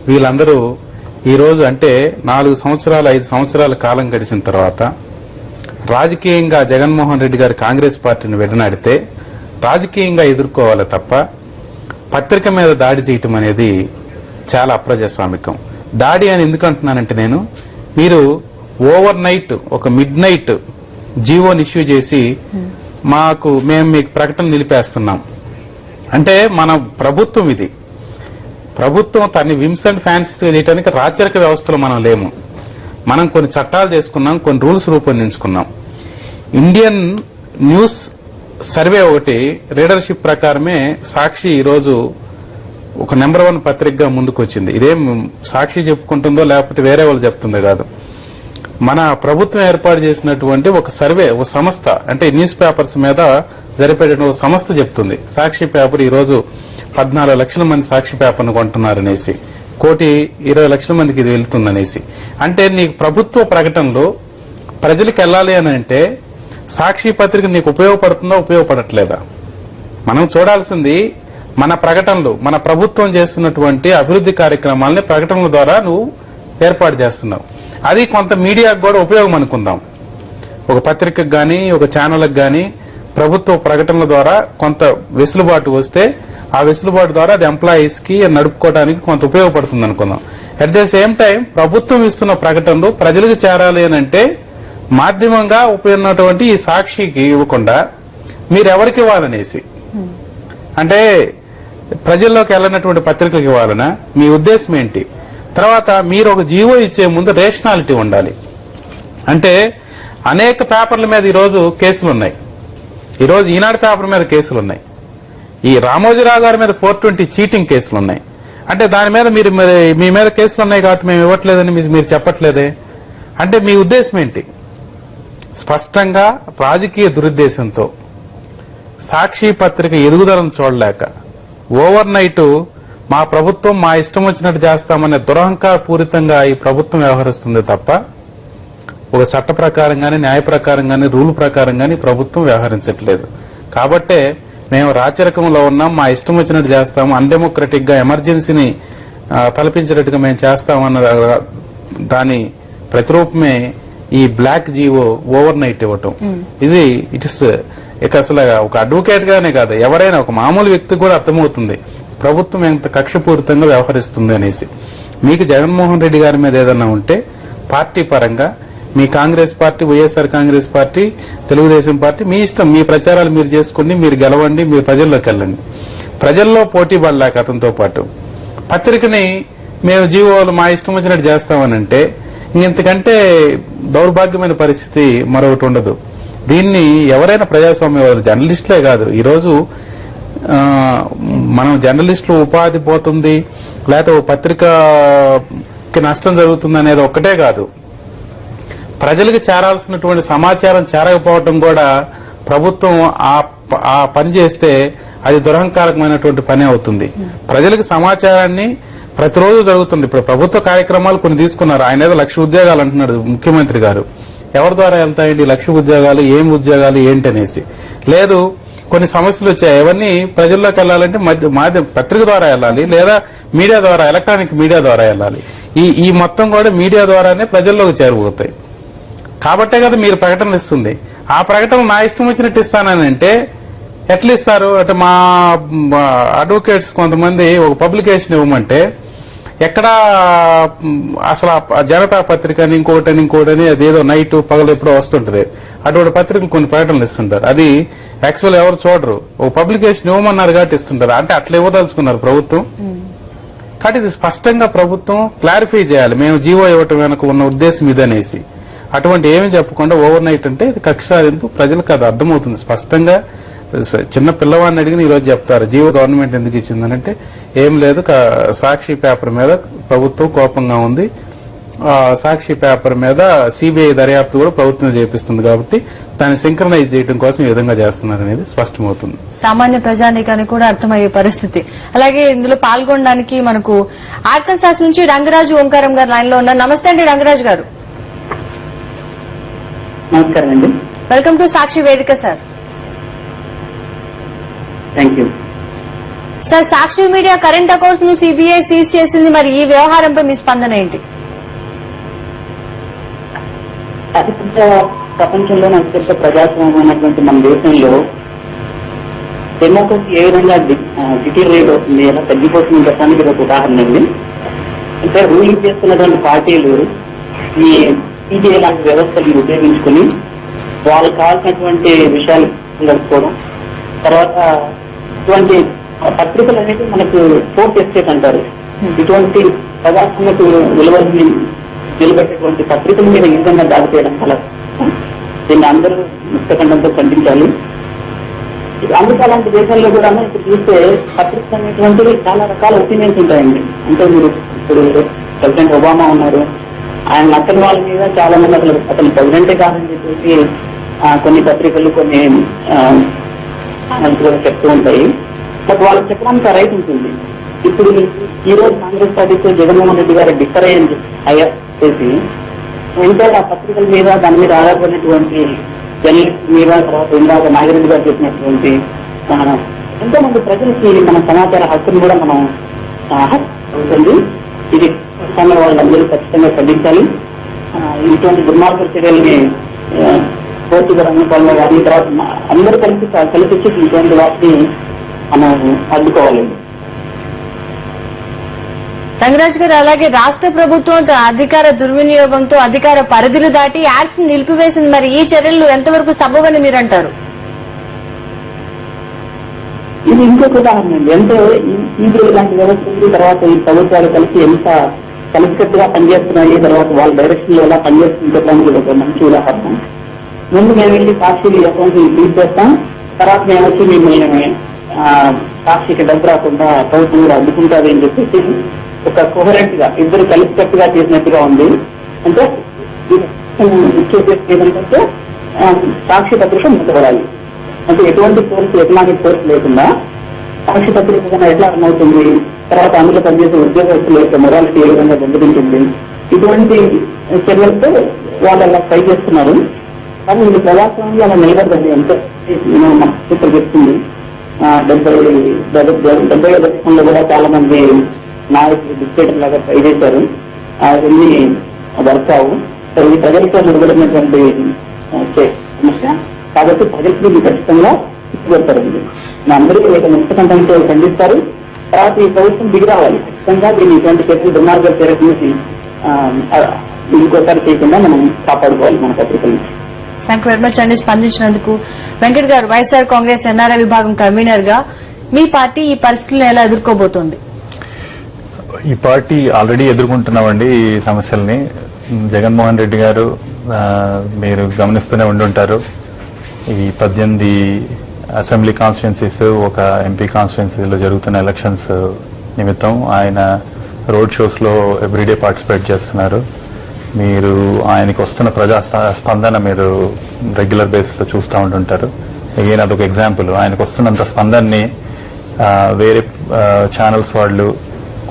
వీళ్ళందరూ ఈ రోజు అంటే 4 సంవత్సరాలు 5 సంవత్సరాల కాలం గడిచిన తర్వాత రాజకీయంగా జగన్మోహన్ రెడ్డి గారు కాంగ్రెస్ పార్టీని విడనాడితే రాజకీయంగా ఎదుర్కోవాలి తప్ప పత్రిక మీద దాడి చేయటం అనేది చాలా అప్రజాస్వామికం. దాడి అని ఎందుకు అంటున్నానంటే నేను, మీరు ఓవర్ నైట్ ఒక మిడ్ నైట్ జీవోని ఇష్యూ చేసి మేము మీకు ప్రకటన నిలిపేస్తున్నాం అంటే మన ప్రభుత్వం ఇది. ప్రభుత్వం తన విమ్స్ అండ్ ఫ్యాన్సీస్ చేయడానికి రాచరిక వ్యవస్థలో మనం లేము. మనం కొన్ని చట్టాలు చేసుకున్నాం, కొన్ని రూల్స్ రూపొందించుకున్నాం. ఇండియన్ న్యూస్ సర్వే ఒకటి రీడర్షిప్ ప్రకారమే సాక్షి ఈరోజు ఒక నెంబర్ 1 పత్రికగా ముందుకు వచ్చింది. ఇదేం సాక్షి చెప్పుకుంటుందో లేకపోతే వేరే వాళ్ళు చెప్తుందో కాదు. మన ప్రభుత్వం ఏర్పాటు చేసినటువంటి ఒక సర్వే, ఒక సంస్థ, అంటే న్యూస్ పేపర్స్ మీద జరిపేట ఒక సంస్థ చెప్తుంది సాక్షి పేపర్ ఈ రోజు 14 లక్షల మంది సాక్షి పేపర్ను కొంటున్నారనేసి, 1,20,00,000 మందికి ఇది వెళ్తుందనేసి. అంటే నీకు ప్రభుత్వ ప్రకటనలు ప్రజలకు వెళ్ళాలి అని అంటే సాక్షి పత్రిక నీకు ఉపయోగపడుతుందా, ఉపయోగపడట్లేదా? మనం చూడాల్సింది మన ప్రకటనలు, మన ప్రభుత్వం చేస్తున్నటువంటి అభివృద్ధి కార్యక్రమాలని ప్రకటనల ద్వారా నువ్వు ఏర్పాటు చేస్తున్నావు. అది కొంత మీడియాకు కూడా ఉపయోగం అనుకుందాం. ఒక పత్రికకు గాని, ఒక ఛానల్కి గాని ప్రభుత్వ ప్రకటనల ద్వారా కొంత వెసులుబాటు వస్తే ఆ వెసులుబాటు ద్వారా అది ఎంప్లాయీస్ కి నడుపుకోవడానికి కొంత ఉపయోగపడుతుంది అనుకుందాం. అట్ ద సేమ్ టైం ప్రభుత్వం ఇస్తున్న ప్రకటనలు ప్రజలకు చేరాలి అని అంటే మాధ్యమంగా ఉపయోగటువంటి ఈ సాక్షికి ఇవ్వకుండా మీరెవరికి ఇవ్వాలనేసి, అంటే ప్రజల్లోకి వెళ్ళినటువంటి పత్రికలకు ఇవ్వాలనా? మీ ఉద్దేశం ఏంటి? తర్వాత మీరు ఒక జీవో ఇచ్చే ముందు రేషనాలిటీ ఉండాలి. అంటే అనేక పేపర్ల మీద ఈరోజు కేసులున్నాయి. ఈరోజు ఈనాడు పేపర్ మీద కేసులున్నాయి. ఈ రామోజీరావు గారి మీద 420 చీటింగ్ కేసులున్నాయి. అంటే దాని మీద మీ మీద కేసులున్నాయి కాబట్టి మేము ఇవ్వట్లేదని మీరు చెప్పట్లేదే. అంటే మీ ఉద్దేశం ఏంటి? స్పష్టంగా రాజకీయ దురుద్దేశంతో సాక్షి పత్రిక ఎదుగుదలను చూడలేక ఓవర్ నైట్ మా ప్రభుత్వం మా ఇష్టం వచ్చినట్టు చేస్తామనే దురహంకార పూరితంగా ఈ ప్రభుత్వం వ్యవహరిస్తుంది తప్ప ఒక చట్ట ప్రకారం గానీ, న్యాయ ప్రకారం గానీ, రూల్ ప్రకారం గానీ ప్రభుత్వం వ్యవహరించట్లేదు. కాబట్టే మేము రాచరికంలో ఉన్నాం, మా ఇష్టం వచ్చినట్టు చేస్తాము, అన్డెమోక్రటిక్ గా ఎమర్జెన్సీని తలపించినట్టుగా మేము చేస్తామన్న దాని ప్రతిరూపమే ఈ బ్లాక్ జీవో ఓవర్ నైట్ ఇవ్వటం. ఇది ఇక అసలు ఒక అడ్వకేట్ గానే కాదు, ఎవరైనా ఒక మామూలు వ్యక్తికి కూడా అర్థమవుతుంది ప్రభుత్వం ఎంత కక్షపూరితంగా వ్యవహరిస్తుంది అనేసి. మీకు జగన్మోహన్ రెడ్డి గారి మీద ఏదన్నా ఉంటే పార్టీ పరంగా మీ Congress party, YSR Congress party, Telugu Desam party మీ ఇష్టం, మీ ప్రచారాలు మీరు చేసుకోండి, మీరు గెలవండి, మీరు ప్రజల్లోకి వెళ్ళండి. ప్రజల్లో పోటీ పడలేక అతనితో పాటు పత్రికని మేము జీవోలు మా ఇష్టం వచ్చినట్టు చేస్తామనంటే ఇంతకంటే దౌర్భాగ్యమైన పరిస్థితి మరొకటి ఉండదు. దీన్ని ఎవరైనా ప్రజాస్వామ్యవాదులు, జర్నలిస్టులే కాదు, ఈరోజు మనం జర్నలిస్టులు ఉపాధి పోతుంది లేకపోతే ఓ పత్రికకి నష్టం జరుగుతుంది అనేది ఒక్కటే కాదు, ప్రజలకు చేరాల్సినటువంటి సమాచారం చేరకపోవటం కూడా ప్రభుత్వం ఆ పని చేస్తే అది దురహంకారకమైనటువంటి పని అవుతుంది. ప్రజలకు సమాచారాన్ని ప్రతిరోజు జరుగుతుంది. ఇప్పుడు ప్రభుత్వ కార్యక్రమాలు కొన్ని తీసుకున్నారు. ఆయన ఏదో 1,00,000 ఉద్యోగాలు అంటున్నాడు ముఖ్యమంత్రి గారు. ఎవరి ద్వారా వెళ్తాయండి 1,00,000 ఉద్యోగాలు? ఏం ఉద్యోగాలు ఏంటనేసి లేదు. కొన్ని సమస్యలు వచ్చాయి. అవన్నీ ప్రజల్లోకి వెళ్లాలంటే పత్రిక ద్వారా వెళ్ళాలి, లేదా మీడియా ద్వారా, ఎలక్ట్రానిక్ మీడియా ద్వారా వెళ్ళాలి. ఈ మొత్తం కూడా మీడియా ద్వారానే ప్రజల్లోకి చేరిపోతాయి. కాబట్టే కదా మీరు ప్రకటనలు ఇస్తుంది. ఆ ప్రకటన నా ఇష్టం వచ్చినట్టు ఇస్తానంటే ఎట్లా ఇస్తారు? అంటే మా అడ్వకేట్స్ కొంతమంది ఒక పబ్లికేషన్ ఇవ్వమంటే ఎక్కడా అసలు జనతా పత్రిక అని ఇంకోటని అదేదో నైట్ పగలు ఎప్పుడో వస్తుంటది. అటువంటి పత్రికలు కొన్ని ప్రకటనలు ఇస్తుంటారు. అది యాక్చువల్ ఎవరు చూడరు. ఒక పబ్లికేషన్ ఇవ్వమన్నారు కాబట్టి ఇస్తుంటారు. అంటే అట్లా ఇవ్వదలుచుకున్నారు ప్రభుత్వం. కాబట్టి ఇది స్పష్టంగా ప్రభుత్వం క్లారిఫై చేయాలి. మేము జీవో ఇవ్వటం వెనక ఉన్న ఉద్దేశం ఇదనేసి. అటువంటి ఏమి చెప్పకుండా ఓవర్ నైట్ అంటే ఇది కక్ష సాధింపు. ప్రజలకు అది అర్థమవుతుంది స్పష్టంగా. చిన్న పిల్లవాడిని అడిగిన ఈ రోజు చెప్తారు జీవో గవర్నమెంట్ ఎందుకు ఇచ్చిందనంటే ఏం లేదు, సాక్షి పేపర్ మీద ప్రభుత్వం కోపంగా ఉంది. సాక్షి పేపర్ మీద సిబిఐ దర్యాప్తు కూడా ప్రభుత్వం చేపిస్తుంది కాబట్టి దాన్ని సింక్రనైజ్ చేయడం కోసం ఈ విధంగా చేస్తున్నారు అనేది స్పష్టమవుతుంది. సామాన్య ప్రజానీకానికి కూడా అర్థమయ్యే పరిస్థితి. అలాగే ఇందులో పాల్గొనడానికి మనకు ఆర్కన్సాస్ నుంచి రంగరాజు ఓంకారం గారు లైన్ లో ఉన్నారు. నమస్తే అండి రంగరాజు గారు. నమస్కారం అండి. వెల్కమ్ టు సాక్షి వేదిక sir. Thank you sir, Sakshi media current accounts ను సిబిఐ సీజ్ చేసింది. మరి ఈ వ్యవహారంపై మీ స్పందన ఏంటి? అతిపెద్ద ప్రపంచంలోనే అతిపెద్ద ప్రజాస్వామ్యమైనటువంటి మన దేశంలో డెమోక్రసీ ఏ విధంగా డిటీరియరేట్ అవుతుంది, ఎలా తగ్గిపోతుంది చెప్పడానికి ఇది ఒక ఉదాహరణ అండి. అంటే రూలింగ్ చేస్తున్నటువంటి పార్టీలు ఈ సిబిఐ లాంటి వ్యవస్థలను ఉపయోగించుకుని వాళ్ళకి కావాల్సినటువంటి విషయాలు తెలుసుకోవడం, తర్వాత ఇటువంటి పత్రికలు అనేవి మనకు ఫోర్త్ ఎస్టేట్ అంటారు. ఇటువంటి ప్రజాస్వామ్యకు విలువల్ని నిలబెట్టేటువంటి పత్రికల మీద ఈ విధంగా దాడి చేయడం వల్ల దీన్ని అందరూ ముక్తఖండంతో ఖండించాలి. అందుకే అలాంటి దేశాల్లో కూడా ఇప్పుడు చూస్తే పత్రికలు అనేటువంటివి చాలా రకాల ఒపీనియన్స్ ఉంటాయండి. అంటే మీరు ఇప్పుడు ప్రెసిడెంట్ ఒబామా ఉన్నారు, ఆయన నచ్చని వాళ్ళ మీద చాలా మంది అతను ప్రెసిడెంటే కాదని చెప్పేసి కొన్ని పత్రికలు కొన్ని చెప్తూ ఉంటాయి. బట్ వాళ్ళకి చెప్పడానికి రైట్ ఉంటుంది. ఇప్పుడు ఈ రోజు కాంగ్రెస్ పార్టీతో జగన్మోహన్ రెడ్డి గారు డిఫర్ అయ్యా చేసి ఇంకా ఆ పత్రికల మీద దాని మీద ఆధారపడినటువంటి జర్నలిస్ట్ మీద, తర్వాత ఇందాక నాగిరెడ్డి గారు చెప్పినటువంటి ఎంతో మంది ప్రజలకి మన సమాచార హక్కును కూడా మనం అవుతుంది. ఇది వాళ్ళందరూ ఖచ్చితంగా ఖండించాలి. ఇటువంటి దుర్మార్గ చర్యల్ని పూర్తిగా రంగంలో కానీ తర్వాత అందరూ కలిసి ఇటువంటి వాటిని మనం అడ్డుకోవాలండి. రంగరాజు గారు, అలాగే రాష్ట్ర ప్రభుత్వం అధికార దుర్వినియోగంతో అధికార పరిధులు దాటి యాడ్స్ ని నిలిపివేసింది. మరి ఈ చర్యలు ఎంతవరకు సబబని మీరు అంటారు? ఇది ఇంకొక ఉదాహరణ అండి. అంటే ఈ లాంటి వ్యవస్థలు తర్వాత ఈ ప్రభుత్వాలు కలిసి ఎంత కలిసికట్టుగా పనిచేస్తున్నాయి, తర్వాత వాళ్ళ డైరెక్షన్ లో ఎలా పనిచేస్తుండడానికి ఒక మంచి ఉదాహరణ. ముందు మేము వెళ్ళి సాక్షి అకౌంట్ లీడ్ చేస్తాం, తర్వాత మేము వచ్చి మిమ్మల్ని సాక్షికి డబ్బు రాకుండా ప్రభుత్వం కూడా అడ్డుకుంటారు అని చెప్పేసి ఒక కోహరెంట్ గా ఇద్దరు కలిసికట్టుగా చేసినట్టుగా ఉంది. అంటే ఏంటంటే సాక్షి పత్రిక మూతపడాలి. అంటే ఎటువంటి కోర్సు, ఎకనామిక్ కోర్సు లేకుండా సాక్షి పత్రిక ఎట్లా రన్ అవుతుంది, తర్వాత అందులో పనిచేసే ఉద్యోగస్తుల యొక్క మొరాలిటీ ఏ విధంగా దెబ్బతింటుంది, ఇటువంటి చర్యలతో వాళ్ళు అలా ట్రై చేస్తున్నారు. కానీ ఇది ప్రజాస్వామ్యంలో అలా నిలబడదండి. అంటే మన సూత్రం చెప్తుంది 70 దశకంలో కూడా చాలా మంది నాయకులు డిక్టేటర్ లాగా ట్రై చేశారు. అవన్నీ వర్క్ అవు. ఇది ప్రజలతో నిలబడినటువంటి సమస్య కాబట్టి ప్రజలకు ఇది ఖచ్చితంగా ఇచ్చిపెడతారండి. అందరూ ముక్తకంఠంతో ఖండిస్తారు. తర్వాత ఈ ప్రభుత్వం దిగి రావాలి. ఖచ్చితంగా దీన్ని ఇటువంటి చర్యలు దుర్మార్గ చర్యలు ఇంకోసారి చేయకుండా మనం కాపాడుకోవాలి మన పత్రికలను. థ్యాంక్ యూ వెరీ మచ్ అండి స్పందించినందుకు. వెంకట్ గారు, వైఎస్ఆర్ కాంగ్రెస్ ఎన్ఆర్ఐ విభాగం కన్వీనర్ గా మీ పార్టీ ఈ పరిస్థితులను ఎలా ఎదుర్కోబోతోంది? ఈ పార్టీ ఆల్రెడీ ఎదుర్కొంటున్నామండి ఈ సమస్యల్ని. జగన్మోహన్ రెడ్డి గారు మీరు గమనిస్తూనే ఉండుంటారు. ఈ 18 అసెంబ్లీ కాన్స్టిట్యున్సీస్, ఒక ఎంపీ కాన్స్టిట్యున్సీలో జరుగుతున్న ఎలక్షన్స్ నిమిత్తం ఆయన రోడ్ షోస్ లో ఎవ్రీడే పార్టిసిపేట్ చేస్తున్నారు. మీరు ఆయనకు వస్తున్న ప్రజా స్పందన మీరు రెగ్యులర్ బేసిస్ లో చూస్తూ ఉంటుంటారు. అగైన్ అదొక ఎగ్జాంపుల్. ఆయనకు వస్తున్నంత స్పందనని వేరే ఛానల్స్ వాళ్ళు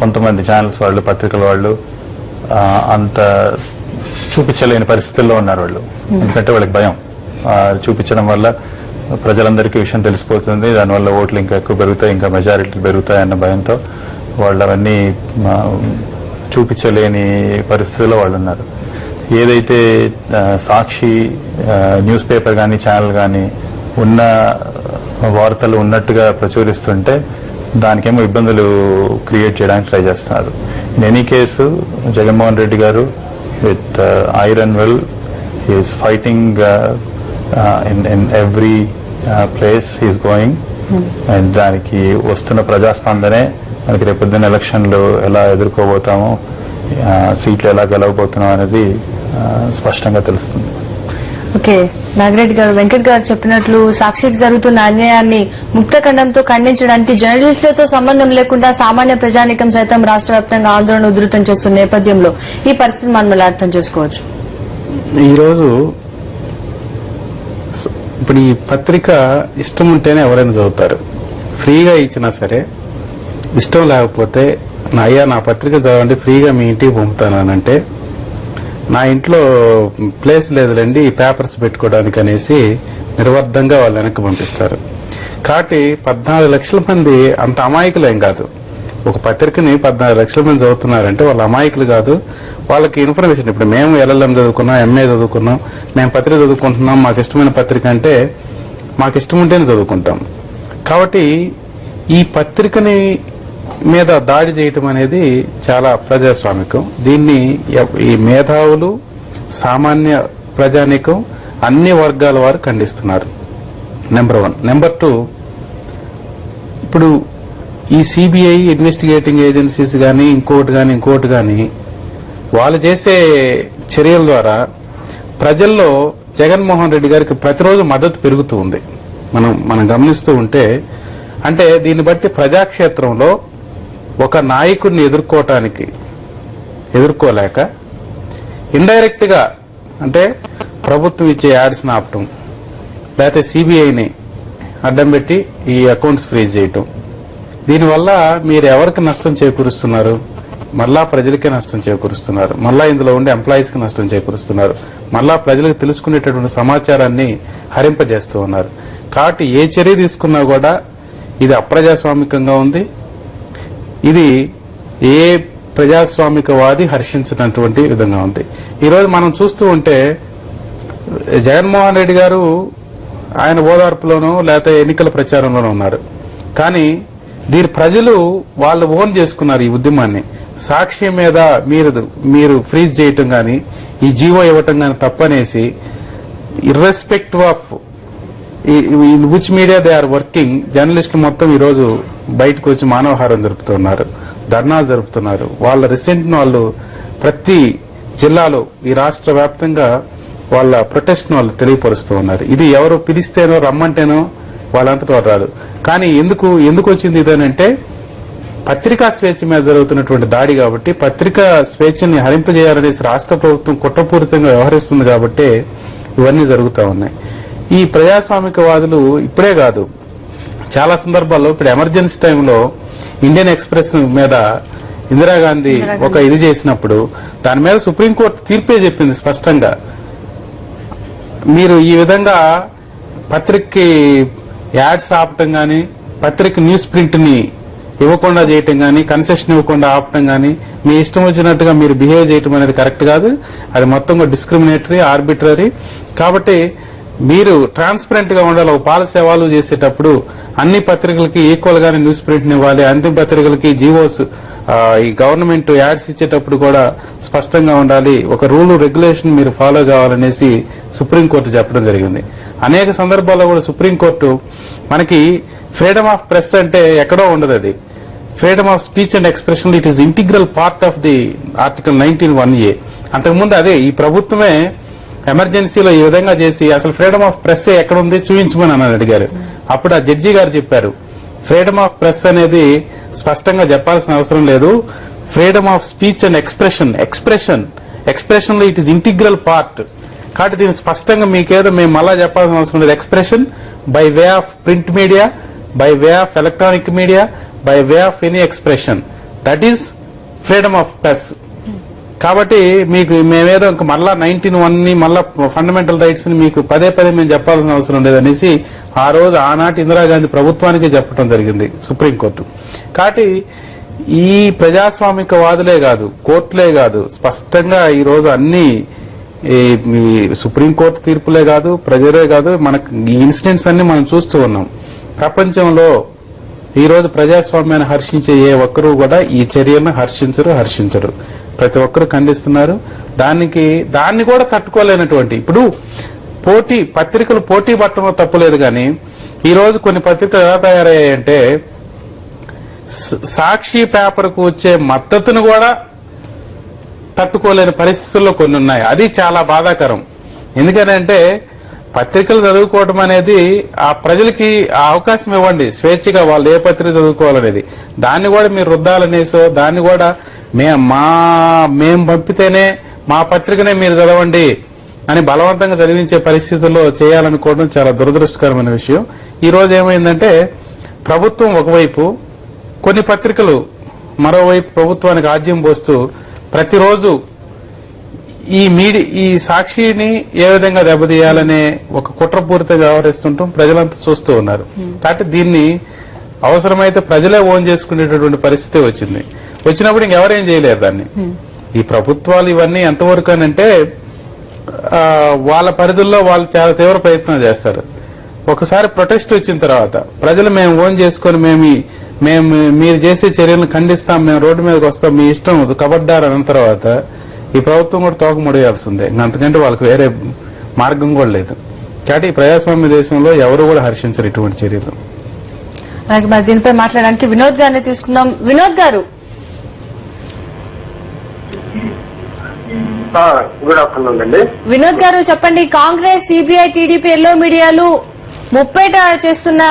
కొంతమంది ఛానల్స్ వాళ్ళు, పత్రికల వాళ్ళు అంత చూపించలేని పరిస్థితుల్లో ఉన్నారు వాళ్ళు. ఎందుకంటే వాళ్ళకి భయం, చూపించడం వల్ల ప్రజలందరికీ విషయం తెలిసిపోతుంది, దానివల్ల ఓట్లు ఇంకా ఎక్కువ పెరుగుతాయి, ఇంకా మెజారిటీలు పెరుగుతాయి అన్న భయంతో వాళ్ళు అవన్నీ చూపించలేని పరిస్థితుల్లో వాళ్ళు ఉన్నారు. ఏదైతే సాక్షి న్యూస్ పేపర్ కానీ ఛానల్ కానీ ఉన్న వార్తలు ఉన్నట్టుగా ప్రచురిస్తుంటే దానికేమో ఇబ్బందులు క్రియేట్ చేయడానికి ట్రై చేస్తున్నారు. In any case Jaganmohan Reddy గారు with iron will is fighting in every place he's going. And దానికి వస్తున్న ప్రజాస్పందనే మనకి రేపు పొద్దున్న ఎలక్షన్లు ఎలా ఎదుర్కోబోతామో, సీట్లు ఎలా గెలవబోతున్నాం అనేది స్పష్టంగా తెలుస్తుంది. ఓకే, నాగిరెడ్డి గారు, వెంకట్ గారు చెప్పినట్లు సాక్షికి జరుగుతున్న అన్యాయాన్ని ముక్తఖండంతో ఖండించడానికి జర్నలిస్టులతో సంబంధం లేకుండా సామాన్య ప్రజానీకం సైతం రాష్ట్ర వ్యాప్తంగా ఆందోళన ఉధృతం చేస్తున్న నేపథ్యంలో ఈ పరిస్థితి మనం ఎలా అర్థం చేసుకోవచ్చు? ఈరోజు ఇప్పుడు ఈ పత్రిక ఇష్టం ఉంటేనే ఎవరైనా చదువుతారు. ఫ్రీగా ఇచ్చినా సరే, ఇష్టం లేకపోతే అయ్యా నా పత్రిక చదవండి ఫ్రీగా మీ ఇంటికి పంపుతానంటే నా ఇంట్లో ప్లేస్ లేదులేండి ఈ పేపర్స్ పెట్టుకోవడానికి అనేసి నిర్వర్ధంగా వాళ్ళు వెనక్కి పంపిస్తారు. కాబట్టి 14 లక్షల మంది అంత అమాయకులేం కాదు. ఒక పత్రికని 14 లక్షల మంది చదువుతున్నారంటే వాళ్ళు అమాయకులు కాదు. వాళ్ళకి ఇన్ఫర్మేషన్, ఇప్పుడు మేము LLM చదువుకున్నాం, MA చదువుకున్నాం, మేము పత్రిక చదువుకుంటున్నాం, మాకు ఇష్టమైన పత్రిక అంటే మాకు ఇష్టం ఉంటేనే చదువుకుంటాం. కాబట్టి ఈ పత్రికని మీద దాడి చేయటం అనేది చాలా ప్రజాస్వామికం. దీన్ని ఈ మేధావులు, సామాన్య ప్రజానీకం, అన్ని వర్గాల వారు ఖండిస్తున్నారు. నెంబర్ 1. నెంబర్ 2, ఇప్పుడు ఈ CBI ఇన్వెస్టిగేటింగ్ ఏజెన్సీస్ కానీ ఇంకోటి కానీ వాళ్ళు చేసే చర్యల ద్వారా ప్రజల్లో జగన్మోహన్ రెడ్డి గారికి ప్రతిరోజు మద్దతు పెరుగుతూ ఉంది. మనం గమనిస్తూ ఉంటే, అంటే దీన్ని బట్టి ప్రజాక్షేత్రంలో ఒక నాయకుడిని ఎదుర్కోలేక ఇండైరెక్ట్ గా, అంటే ప్రభుత్వం ఇచ్చే యాడ్స్ ఆపటం, లేకపోతే CBIని అడ్డం పెట్టి ఈ అకౌంట్స్ ఫ్రీజ్ చేయటం, దీనివల్ల మీరు ఎవరికి నష్టం చేకూరుస్తున్నారు? మళ్ళా ప్రజలకే నష్టం చేకూరుస్తున్నారు. మళ్ళా ఇందులో ఉండే ఎంప్లాయీస్ కి నష్టం చేకూరుస్తున్నారు. మళ్ళా ప్రజలకు తెలుసుకునేటటువంటి సమాచారాన్ని హరింపజేస్తూ ఉన్నారు. కాబట్టి ఏ చర్య తీసుకున్నా కూడా ఇది అప్రజాస్వామికంగా ఉంది. ఇది ఏ ప్రజాస్వామికవాది హర్షించినటువంటి విధంగా ఉంది. ఈరోజు మనం చూస్తూ ఉంటే జగన్మోహన్ రెడ్డి గారు ఆయన ఓదార్పులోనో లేకపోతే ఎన్నికల ప్రచారంలోనూ ఉన్నారు. కానీ దీని ప్రజలు వాళ్ళు ఓన్ చేసుకున్నారు ఈ ఉద్యమాన్ని. సాక్షి మీద మీరు ఫ్రీజ్ చేయటం గాని, ఈ జీవో ఇవ్వటం గాని తప్పనేసి, irrespective of in which media they are working, జర్నలిస్టులు మొత్తం ఈ రోజు బయటకు వచ్చి మానవహారం జరుపుతున్నారు, ధర్నాలు జరుపుతున్నారు. వాళ్ళ రిసెంట్ వాళ్ళు ప్రతి జిల్లాలో ఈ రాష్ట్ర వ్యాప్తంగా వాళ్ళ ప్రొటెస్ట్ వాళ్ళు తెలియపరుస్తూ ఉన్నారు. ఇది ఎవరు పిలిస్తేనో రమ్మంటేనో వాళ్ళంతటా వారు రాదు. కానీ ఎందుకు వచ్చింది ఇదేనంటే పత్రికా స్వేచ్ఛ మీద జరుగుతున్నటువంటి దాడి కాబట్టి, పత్రికా స్వేచ్ఛని హరింపజేయాలనేసి రాష్ట్ర ప్రభుత్వం కుట్రపూరితంగా వ్యవహరిస్తుంది కాబట్టి ఇవన్నీ జరుగుతూ ఉన్నాయి. ఈ ప్రజాస్వామికవాదులు ఇప్పుడే కాదు, చాలా సందర్భాల్లో, ఇప్పుడు ఎమర్జెన్సీ టైంలో ఇండియన్ ఎక్స్ప్రెస్ మీద ఇందిరాగాంధీ ఒక ఇది చేసినప్పుడు దాని మీద సుప్రీంకోర్టు తీర్పే చెప్పింది స్పష్టంగా, మీరు ఈ విధంగా పత్రికకి యాడ్స్ ఆపటం గాని, పత్రిక న్యూస్ ప్రింట్ ని ఇవ్వకుండా చేయటం గాని, కన్సెషన్ ఇవ్వకుండా ఆపటం గాని, మీ ఇష్టం వచ్చినట్టుగా మీరు బిహేవ్ చేయటం అనేది కరెక్ట్ కాదు. అది మొత్తంగా డిస్క్రిమినేటరీ, ఆర్బిట్రరీ. కాబట్టి మీరు ట్రాన్స్పరెంట్ గా ఉండాలి. ఒక పాలసీ అవాల్వ్ చేసేటప్పుడు అన్ని పత్రికలకి ఈక్వల్ గానే న్యూస్ ప్రింట్ ఇవ్వాలి. అన్ని పత్రికలకి జీవోస్, ఈ గవర్నమెంట్ యాడ్స్ ఇచ్చేటప్పుడు కూడా స్పష్టంగా ఉండాలి. ఒక రూల్ రెగ్యులేషన్ మీరు ఫాలో కావాలనేసి సుప్రీంకోర్టు చెప్పడం జరిగింది. అనేక సందర్భాల్లో కూడా సుప్రీంకోర్టు మనకి ఫ్రీడమ్ ఆఫ్ ప్రెస్ అంటే ఎక్కడో ఉండదు. అది freedom of speech and expression, it is integral part of the article 19(1)A. అంతకుముందు అదే ఈ ప్రభుత్వమే ఎమర్జెన్సీలో ఈ విధంగా చేసి అసలు ఫ్రీడమ్ ఆఫ్ ప్రెస్ ఎక్కడ ఉంది చూపించమని అని అడిగారు. అప్పుడు ఆ జడ్జి గారు చెప్పారు, ఫ్రీడమ్ ఆఫ్ ప్రెస్ అనేది స్పష్టంగా చెప్పాల్సిన అవసరం లేదు. Freedom of speech and expression లో ఇట్ ఈస్ ఇంటిగ్రల్ పార్ట్. కాబట్టి దీన్ని స్పష్టంగా మీకేదో మేము మళ్ళా చెప్పాల్సిన అవసరం లేదు. Expression by way of print media, by way of electronic media, by way of any expression, that is freedom of press. కాబట్టి మీకు మేమేదో ఇంకా మళ్ళా 19(1) ని మళ్ళా ఫండమెంటల్ రైట్స్ ని మీకు పదే మేము చెప్పాల్సిన అవసరం లేదనేసి ఆ రోజు ఆనాటి ఇందిరాగాంధీ ప్రభుత్వానికి చెప్పడం జరిగింది సుప్రీంకోర్టు. కాబట్టి ఈ ప్రజాస్వామిక వాదులే కాదు, కోర్టులే కాదు, స్పష్టంగా ఈ రోజు అన్ని సుప్రీంకోర్టు తీర్పులే కాదు, ప్రజలే కాదు, మనకు ఈ ఇన్సిడెంట్స్ అన్ని మనం చూస్తూ ఉన్నాం. ప్రపంచంలో ఈ రోజు ప్రజాస్వామ్యాన్ని హర్షించే ఏ ఒక్కరూ కూడా ఈ చర్యలను హర్షించరు. ప్రతి ఒక్కరు ఖండిస్తున్నారు. దాన్ని కూడా తట్టుకోలేనటువంటి ఇప్పుడు పత్రికలు పోటీ పట్టడంలో తప్పులేదు, కానీ ఈ రోజు కొన్ని పత్రికలు ఎలా తయారయ్యాయంటే సాక్షి పేపర్ కు వచ్చే మద్దతును కూడా తట్టుకోలేని పరిస్థితుల్లో కొన్ని ఉన్నాయి. అది చాలా బాధాకరం. ఎందుకంటే పత్రికలు చదువుకోవడం అనేది ఆ ప్రజలకి ఆ అవకాశం ఇవ్వండి, స్వేచ్ఛగా వాళ్ళు ఏ పత్రిక చదువుకోవాలనేది. దాన్ని కూడా మీరు రుద్దాలనేసో, దాన్ని కూడా మేం పంపితేనే మా పత్రికనే మీరు చదవండి అని బలవంతంగా చదివించే పరిస్థితుల్లో చేయాలనుకోవడం చాలా దురదృష్టకరమైన విషయం. ఈ రోజు ఏమైందంటే ప్రభుత్వం ఒకవైపు, కొన్ని పత్రికలు మరోవైపు ప్రభుత్వానికి ఆజ్యం పోస్తూ ప్రతిరోజు ఈ సాక్షిని ఏ విధంగా దెబ్బతీయాలనే ఒక కుట్రపూరితంగా వ్యవహరిస్తుంటాం ప్రజలంతా చూస్తూ ఉన్నారు. కాబట్టి దీన్ని అవసరమైతే ప్రజలే ఓన్ చేసుకునేటటువంటి పరిస్థితి వచ్చినప్పుడు ఇంకెవరేం చేయలేరు దాన్ని. ఈ ప్రభుత్వాలు ఇవన్నీ ఎంతవరకు అనంటే వాళ్ళ పరిధుల్లో వాళ్ళు చాలా తీవ్ర ప్రయత్నం చేస్తారు. ఒకసారి ప్రొటెస్ట్ వచ్చిన తర్వాత ప్రజలు మేము ఓన్ చేసుకుని మేము మీరు చేసే చర్యలను ఖండిస్తాం, మేము రోడ్డు మీదకి వస్తాం, మీ ఇష్టం కబడ్డారు అన్న తర్వాత ఈ ప్రభుత్వం కూడా తోక ముడియాల్సిందే. అంతకంటే వాళ్ళకి వేరే మార్గం కూడా లేదు. కాబట్టి ఈ ప్రజాస్వామ్య దేశంలో ఎవరు కూడా హర్షించరు ఇటువంటి చర్యలు. అలాగే మరి దీనిపై మాట్లాడడానికి వినోద్ గారిని తీసుకుందాం. వినోద్ గారు, గుడ్ ఆఫ్టర్నూన్ అండి. వినోద్ గారు చెప్పండి, కాంగ్రెస్, సిబిఐ, టీడీపీ, ఎల్లో మీడియాలు ముప్పేట చేస్తున్న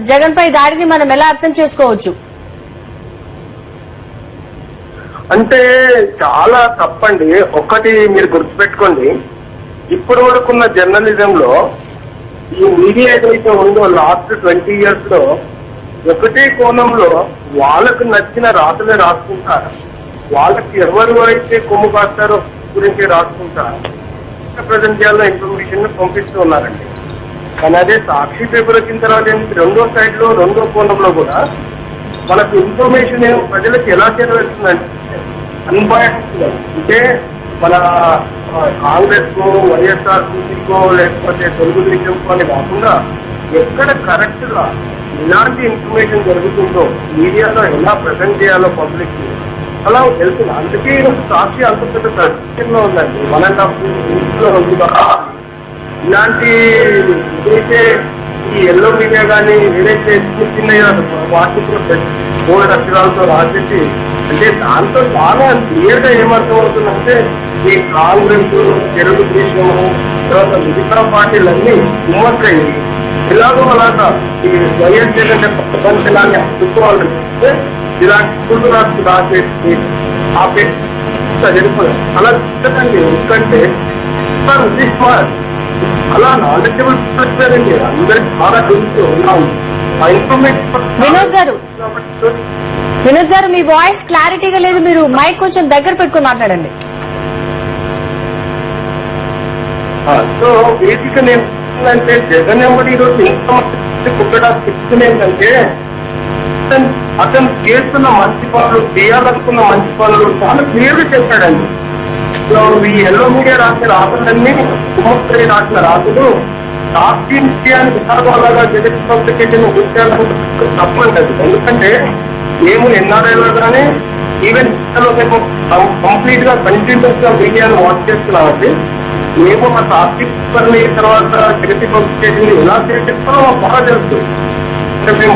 జగన్ పై దాడిని మనం ఎలా అర్థం చేసుకోవచ్చు? అంటే చాలా తప్పండి. ఒకటి మీరు గుర్తుపెట్టుకోండి, ఇప్పటి వరకున్న జర్నలిజంలో ఈ మీడియా ఏదైతే ఉందో లాస్ట్ 20 years లో ఒకటే కోణంలో వాళ్ళకు నచ్చిన రాతలే రాసుకుంటారు. వాళ్ళకి ఎవరు అయితే కొమ్ము కాస్తారో గురించి రాసుకుంటారు. ప్రజెంట్ చేయాలని ఇన్ఫర్మేషన్ పంపిస్తూ ఉన్నారండి. కానీ అదే సాక్షి పేపర్ వచ్చిన తర్వాత రెండో సైడ్ లో, రెండో కోణంలో కూడా మనకు ఇన్ఫర్మేషన్ ప్రజలకు ఎలా చేరవేస్తుందంటే అన్బయాస్డ్. అంటే మన కాంగ్రెస్ కో, వైఎస్ఆర్సీపీకో, లేకపోతే తెలుగుదేశంకో అని కాకుండా ఎక్కడ కరెక్ట్ గా ఇలాంటి ఇన్ఫర్మేషన్ జరుగుతుందో మీడియాలో ఎలా ప్రజెంట్ చేయాలో పబ్లిక్ అలా తెలుస్తుంది. అందుకే సాక్షి అంత పెద్ద ప్రశ్నలో ఉందండి. 1.5 weeks లో ఇలాంటి ఏదైతే ఈ ఎల్లో మీడియా కానీ ఏదైతే చిన్న వాటితో మూడు అక్షరాలతో రాసేసి, అంటే దాంతో చాలా క్లియర్ గా ఏమర్థం అవుతుందంటే ఈ కాంగ్రెస్, తెలుగుదేశము, తర్వాత మిగతా పార్టీలన్నీ ఉమ్మక్కయ్యి ఇలాగో అలాగా ఈ వైఎస్ జగన్ ప్రపంచాన్ని అడ్డుకోవాలంటే ఇలాంటి స్కూల్ రాసేసి ఆపేసి జరిగిపోయాం. అలా చెప్పండి. ఎందుకంటే అలా నాలెడ్జబుల్ అండి, అందరికి చాలా తెలుసు ఉన్నాము. ఆ ఇన్ఫర్మేషన్ వినోద్ గారు, మీ వాయిస్ క్లారిటీగా లేదు, మీరు మైక్ కొంచెం దగ్గర పెట్టుకుని మాట్లాడండి. సో బేసిక్ నేను ఏంటంటే జగన్ ఎవరు ఈరోజు ఇన్ఫర్మేషన్ కుట్టడానికి చెప్తుంది ఏంటంటే అతను చేస్తున్న మంచి పనులు, చేయాలనుకున్న మంచి పనులు చాలా క్లియర్ గా చెప్పాడండి. సో ఈ ఎల్లో మీడియా రాసిన రాతలన్నీ కుమ్మక్కడి రాసిన రాతలు సాక్షి విధానాలుగా జగన్ పబ్లికేషన్ తప్పంటది. ఎందుకంటే మేము ఎన్ఆర్ఐలో కానీ ఈవెన్ మేము కంప్లీట్ గా కంటిన్యూస్ గా మీడియాను వాచ్ చేస్తున్నామండి. మేము మా సాక్షి పేపర్ని తర్వాత జగతి పబ్లికేషన్ ఎలా చేస్తామో మాకు బాగా తెలుస్తుంది. అంటే మేము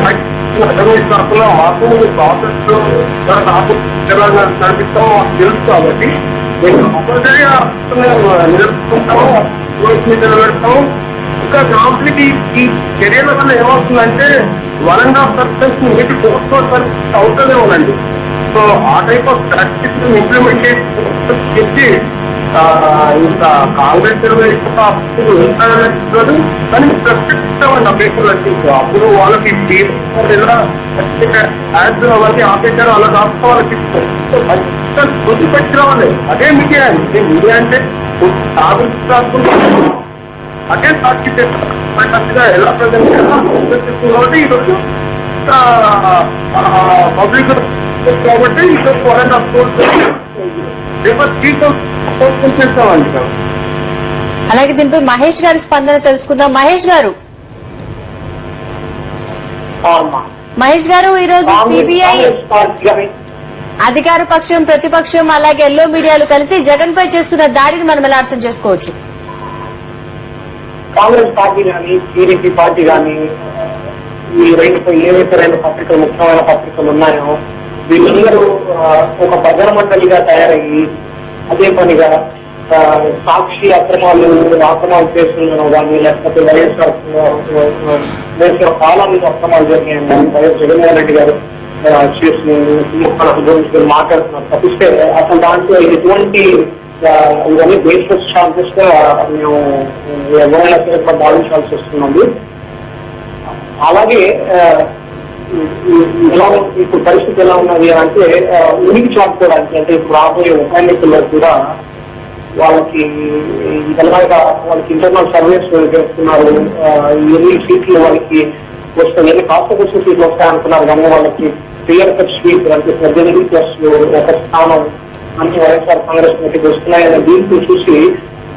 అడ్వర్టైజ్ కాకుండా మాకు ప్రాసెస్ లో నడిపిస్తామో మాకు తెలుసు. కాబట్టి మేము కంపల్సరీగా నిలుపుకుంటాము, నిలబెడతాము. ఇంకా కంప్లీట్ ఈ చర్యల వల్ల ఏమవుతుందంటే 1.5% నీటి కోర్స్ అవుతూనే ఉందండి. సో ఆ టైప్ ఆఫ్ ప్రాక్టీస్ ఇంప్లిమెంట్ చేసి ఇంకా కాంగ్రెస్ అప్పుడు కానీ ప్రత్యేకమైన అభ్యర్థులు వచ్చింది. అప్పుడు వాళ్ళకి యాడ్స్ అవన్నీ ఆపేశారు, అలా రాష్ట్ర వాళ్ళకి శృతి పెట్టిన వాళ్ళే. అదే మీడియా అండి. మీడియా అంటే అదే సాక్షి చేస్తున్నట్టుగా ఎలా ప్రజెంట్ కాబట్టి ఈరోజు పబ్లిక్ కాబట్టి ఈరోజు 4.5 crores చేస్తామండి. అలాగే దీనిపై మహేష్ గారి స్పందన తెలుసుకుందాం. మహేష్ గారు ఈరోజు సిబిఐ అధికార పక్షం, ప్రతిపక్షం అలాగే ఎల్లో మీడియాలు కలిసి జగన్ పై చేస్తున్న దాడిని మనం ఎలా అర్థం చేసుకోవచ్చు? కాంగ్రెస్ పార్టీ కానీ టీడీపీ పార్టీ కానీ ఈ ఏవైతే 2 పత్రికలు ముఖ్యమైన పత్రికలు ఉన్నాయో వీళ్ళందరూ ఒక భజన మండలిగా తయారయ్యి అదే పనిగా సాక్షి ఆక్రమాలు చేస్తున్నాను కానీ లేకపోతే వైఎస్ఆర్ పాలన మీద అక్రమాలు జరిగాయని కానీ వైఎస్ జగన్మోహన్ రెడ్డి గారు చేసిన మాట్లాడుతున్నారు తప్పిస్తే అసలు దాంట్లో ఎటువంటి ఇవన్నీ బేస్లెస్ ఛాన్సెస్ గా మేము ఎవరైనా సరే భావించాల్సి వస్తున్నాము. అలాగే ఎలా ఇప్పుడు పరిస్థితి ఎలా ఉన్నది అంటే ఉనికి చాటుకోవడానికి అంటే ఇప్పుడు రాబోయే ఉప ఎన్నికల్లో కూడా వాళ్ళకి ఎలాగా వాళ్ళకి ఇంటర్నల్ సర్వేస్ చేస్తున్నారు. ఎన్ని సీట్లు వాళ్ళకి వస్తాయి, ఎన్ని కాస్త సీట్లు వస్తాయనుకున్నారు కానీ వాళ్ళకి క్లియర్ కట్ స్వీప్ అంటే 18+ 1 స్థానం అన్ని వైఎస్ఆర్ కాంగ్రెస్ పార్టీకి వస్తున్నాయన్న దీంట్లో చూసి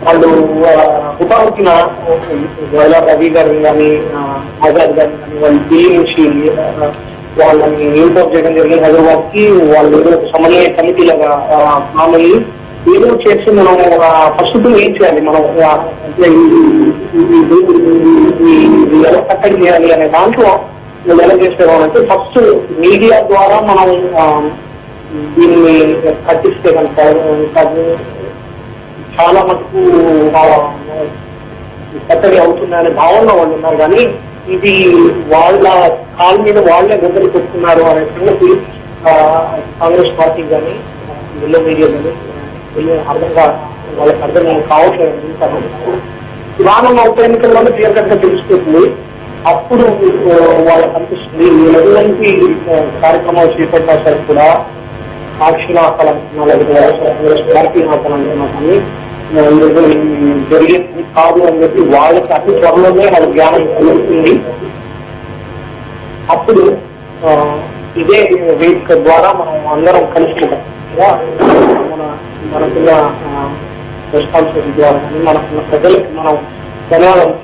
వాళ్ళు హుటాహుటిన రవి గారిని కానీ ఆజాద్ గారిని కానీ వాళ్ళు ఢిల్లీ నుంచి వాళ్ళని ఇంపోర్ట్ చేయడం జరిగింది హైదరాబాద్ కి. వాళ్ళు ఏదో సమన్వయ కమిటీలుగా ఫామ్ అయ్యి ఏదో చేసి మనం ఫస్ట్ ఏం చేయాలి, మనం ఎలా కట్టడి చేయాలి అనే దాంట్లో ఎలా చేసేవాళ్ళంటే ఫస్ట్ మీడియా ద్వారా మనం దీన్ని కట్టిస్తే కనుక చాలా మటుకు కట్టడి అవుతుందనే భావనలో వాళ్ళు ఉన్నారు. కానీ ఇది వాళ్ళ కాళ్ళ మీద వాళ్లే గొప్పలు పెట్టుకున్నారు అనే సంగతి కాంగ్రెస్ పార్టీ కానీ ఎల్లో మీడియా కానీ వాళ్ళకి అర్థం కావట్లేదు. రానున్న ఉప ఎన్నికల్లోనే క్లియర్ కట్ గా తెలిసిపోతుంది. అప్పుడు వాళ్ళకి అనిపిస్తుంది ఎటువంటి కార్యక్రమాలు చేపట్టినా సరే కూడా సాక్షి ఆపాలనుకున్నా లేకపోతే కాంగ్రెస్ పార్టీ ఆపాలనుకున్నా కానీ జరిగేది కాదు అని చెప్పి వాళ్ళకి అతి త్వరలోనే వాళ్ళ జ్ఞానం కలుగుతుంది. అప్పుడు ఇదే వేదిక ద్వారా మనం అందరం కలిసి మనకున్న రెస్పాన్సిబిలిటీ ద్వారా కానీ మనకున్న ప్రజలకి మనం ధన్యవాదాలు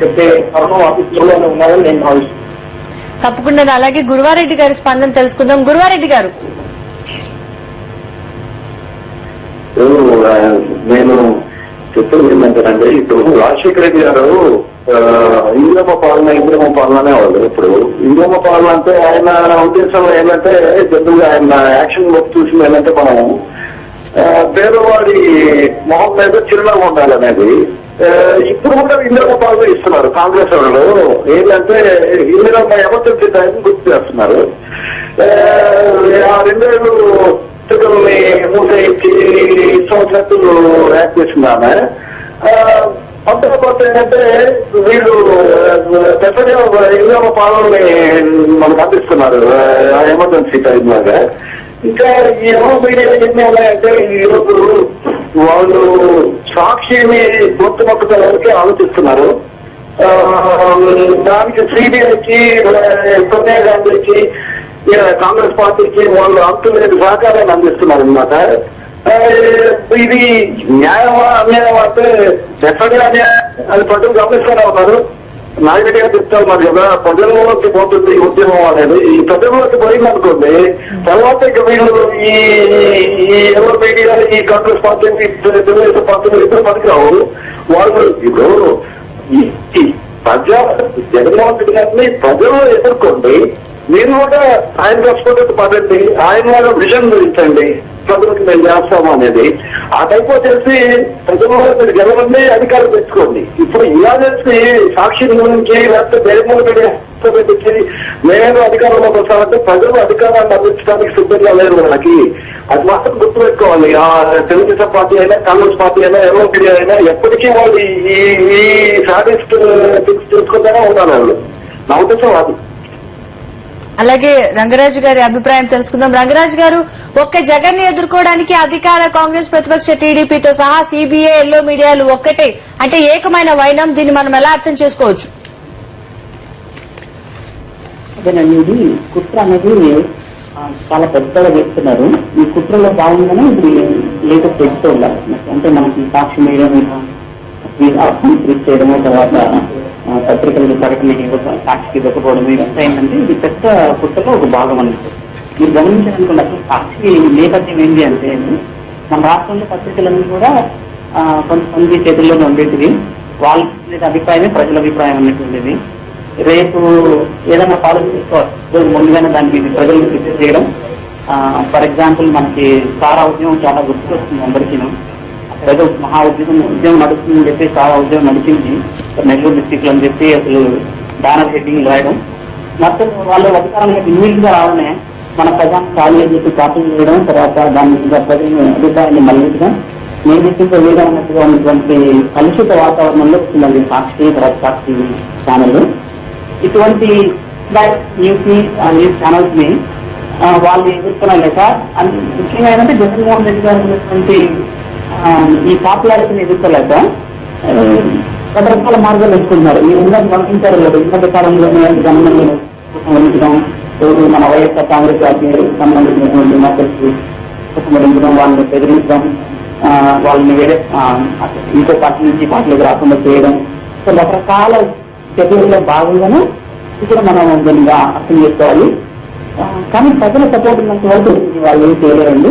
చెప్పే తరుణం అతి త్వరలోనే ఉన్నారని నేను భావిస్తున్నాను. తప్పకుండా. అలాగే గురువారెడ్డి గారి స్పందన తెలుసుకుందాం. గురువారెడ్డి గారు, నేను చెప్పేది ఏంటంటే ఇప్పుడు రాజశేఖర రెడ్డి గారు ఇంద్రమ పాలన వాళ్ళు. ఇప్పుడు ఇంద్రమ పాలన అంటే ఆయన ఉద్దేశంలో ఏంటంటే జనరల్గా ఆయన యాక్షన్ వర్క్ చూసింది ఏంటంటే మనం పేదవాడి మొహం మీద చిరునవ్వు ఉండాలనేది. ఇప్పుడు కూడా ఇంద్రమ పాలన ఇస్తున్నారు కాంగ్రెస్ వాళ్ళు. ఏంటంటే ఇంద్రమ ఎమర్జెన్సీ టైం గుర్తు చేస్తున్నారు. 2 ఏళ్ళు ని మూసేయించి సంవత్సరాలు యాక్ట్ చేసింది ఆమె. అంతకపోతే ఏంటంటే వీళ్ళు డెఫినెట్గా ఇంద్రమ పాలనని మనకు అందిస్తున్నారు ఎమర్జెన్సీ టైం లాగా. ఇంకా ఏమో మీడియా ఎన్ని ఉన్నాయంటే ఈరోజు వాళ్ళు సాక్షిని గొంతు మొక్కల వరకే ఆలోచిస్తున్నారు. దానికి సిబిఐకి సోనియా గాంధీకి కాంగ్రెస్ పార్టీకి వాళ్ళు అంతులేని సహకారాన్ని అందిస్తున్నారు అనమాట. ఇది న్యాయమా అన్యాయమా అంటే డెఫినెట్గా అది ప్రజలు గమనిస్తూనే ఉన్నారు. నాగిరెడ్డి గారు చెప్తారు మరి కదా ప్రజల్లోకి పోతుంది ఉద్యమం అనేది. ఈ ప్రజల్లోకి పోయిందనుకోండి తర్వాత ఇక వీళ్ళు ఈ ఎవరు మీడియా ఈ కాంగ్రెస్ పార్టీకి తెలుగుదేశం పార్టీలు ఇద్దరు పనికిరావు. వాళ్ళు ఇప్పుడు జగన్మోహన్ రెడ్డి గారిని ప్రజలు ఎదుర్కోండి, మీరు కూడా ఆయన రెస్పాండ్ పడండి, ఆయన వాళ్ళ విజన్ గురించండి, ప్రజలకు మేము చేస్తాము అనేది. ఆ టైప్ వచ్చేసి ప్రజల్లో మీరు గెలవండి, అధికారం తెచ్చుకోండి. ఇప్పుడు ఇలా చేసి సాక్షి గురించి లేకపోతే జగన్మోహన్ రెడ్డి నేను అధికారంలోకి వస్తానంటే ప్రజలు అధికారాన్ని అందించడానికి సిద్ధంగా లేరు మనకి. అది మాత్రం గుర్తుపెట్టుకోవాలి. ఆ తెలుగుదేశం పార్టీ అయినా, కాంగ్రెస్ పార్టీ అయినా, ఎంఓపీ అయినా ఎప్పటికీ వాళ్ళు ఈ సాడిస్ట్ తీసుకుంటూనే ఉన్నారు వాళ్ళు. నా ఉద్దేశం అది. అలాగే రంగరాజు గారి అభిప్రాయం తెలుసుకుందాం. రంగరాజు గారు, ఒక్క జగన్ ని ఎదుర్కోవడానికి అధికార కాంగ్రెస్, ప్రతిపక్ష టీడీపీతో సహా సిబిఐ, ఎల్లో మీడియాలు ఒక్కటే అంటే ఏకమైన వైనం, దీన్ని మనం ఎలా అర్థం చేసుకోవచ్చు? అదేనండి, కుట్ర అనేది చాలా పెద్దగా చేస్తున్నారు. ఈ కుట్రలో భాగంగానే ఇప్పుడు లేదో పెడుతూ ఉండాలి. అంటే మనకి సాక్షి మీడియా మీద చేయడము, తర్వాత పత్రికలకు ప్రకటన సాక్షికి ఇవ్వకపోవడం, ఇదంతా ఏంటంటే ఇది పెద్ద కుట్రలో ఒక భాగం అన్నట్టు. మీరు గమనించాలనుకోండి, అసలు సాక్షి నేపథ్యం ఏంటి అంటే మన రాష్ట్రంలో పత్రికలన్నీ కూడా కొంతమంది చేతుల్లోనే ఉండేటివి. వాళ్ళ అభిప్రాయమే ప్రజల అభిప్రాయం అన్నటువంటిది. రేపు ఏదైనా పాలసీ తీసుకోవాలి, ముందుగానే దానికి ప్రజలకు ప్రిపేర్ చేయడం. ఫర్ ఎగ్జాంపుల్ మనకి సారా ఉద్యమం చాలా గుర్తుకొస్తుంది అందరికీ. ఏదో మహా ఉద్యమం నడుస్తుందని చెప్పి సారా ఉద్యమం నడిచింది నెల్లూరు డిస్టిక్ లో అని చెప్పి అసలు బ్యానర్ హెడ్డింగ్ రాయడం. మొత్తం వాళ్ళు అధికారంలోకి ఇమ్మీడియట్ గా రావడమే మన ప్రజాన్ని ఖాళీ అని చెప్పి కాపీలు చేయడం, తర్వాత దాని మీద ప్రజల అభిప్రాయాన్ని మళ్ళీగా నిర్మించే వేయడం అన్నట్టుగా ఉన్నటువంటి కలుషిత వాతావరణంలో వస్తుందండి సాక్షి, తర్వాత సాక్షి ఛానల్. ఇటువంటి న్యూస్ ఛానల్స్ ని వాళ్ళు ఎదుర్కొనలేక లేక ముఖ్యంగా ఏంటంటే జగన్మోహన్ రెడ్డి గారు ఉన్నటువంటి ఈ పాపులారిటీని ఎదుర్కోలేక రకరకాల మార్గాలు ఎంచుకుంటున్నారు. ఈ ఉన్నది గమనించారు లేదు, ఉన్నత కాలంలోనే గమనించడం, మన వైఎస్ఆర్ కాంగ్రెస్ పార్టీకి సంబంధించినటువంటి నేతలకు కుటుంబించడం, వాళ్ళని బెదిరించడం, వాళ్ళని వేరే ఇంకో పార్టీ నుంచి పార్టీలకు రాకుండా చేయడం. సో రకరకాల చర్యల్లో భాగంగానే ఇక్కడ మనం దీన్ని అర్థం చేసుకోవాలి. కానీ ప్రజల సపోర్ట్ ఉన్నంత వరకు వాళ్ళు ఏం చేయలేరండి.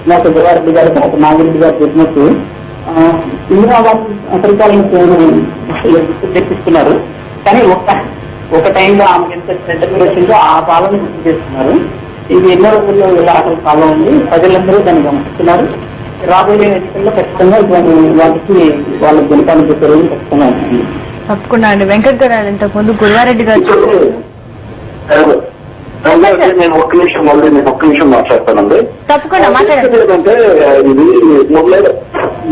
నాకు జవారెడ్డి గారు, తర్వాత నాగిరెడ్డి గారు చెప్పినట్టు ఇందిరా పరిపాలన తెప్పిస్తున్నారు. కానీ ఒక టైంలో ఆమె ఎంత పెద్ద వచ్చిందో ఆ పాలన గుర్తు చేస్తున్నారు. ఇది ఎన్నో రోజుల్లో ఇలా అసలు కాలం ఉంది. ప్రజలందరూ దాన్ని గమనిస్తున్నారు. రాబోయే ఎన్నికల్లో ఖచ్చితంగా ఇటువంటి వాటికి వాళ్ళ గెలుపాన్ని చెప్పే రోజు ఖచ్చితంగా ఉంటుంది. తప్పకుండా అండి. వెంకట్ గారు ఇంతకు ముందు గురువారెడ్డి గారు నేను ఒక్క నిమిషం మాట్లాడతానండి. తప్పకుండా మాట్లాడండి. ఎందుకంటే ఇది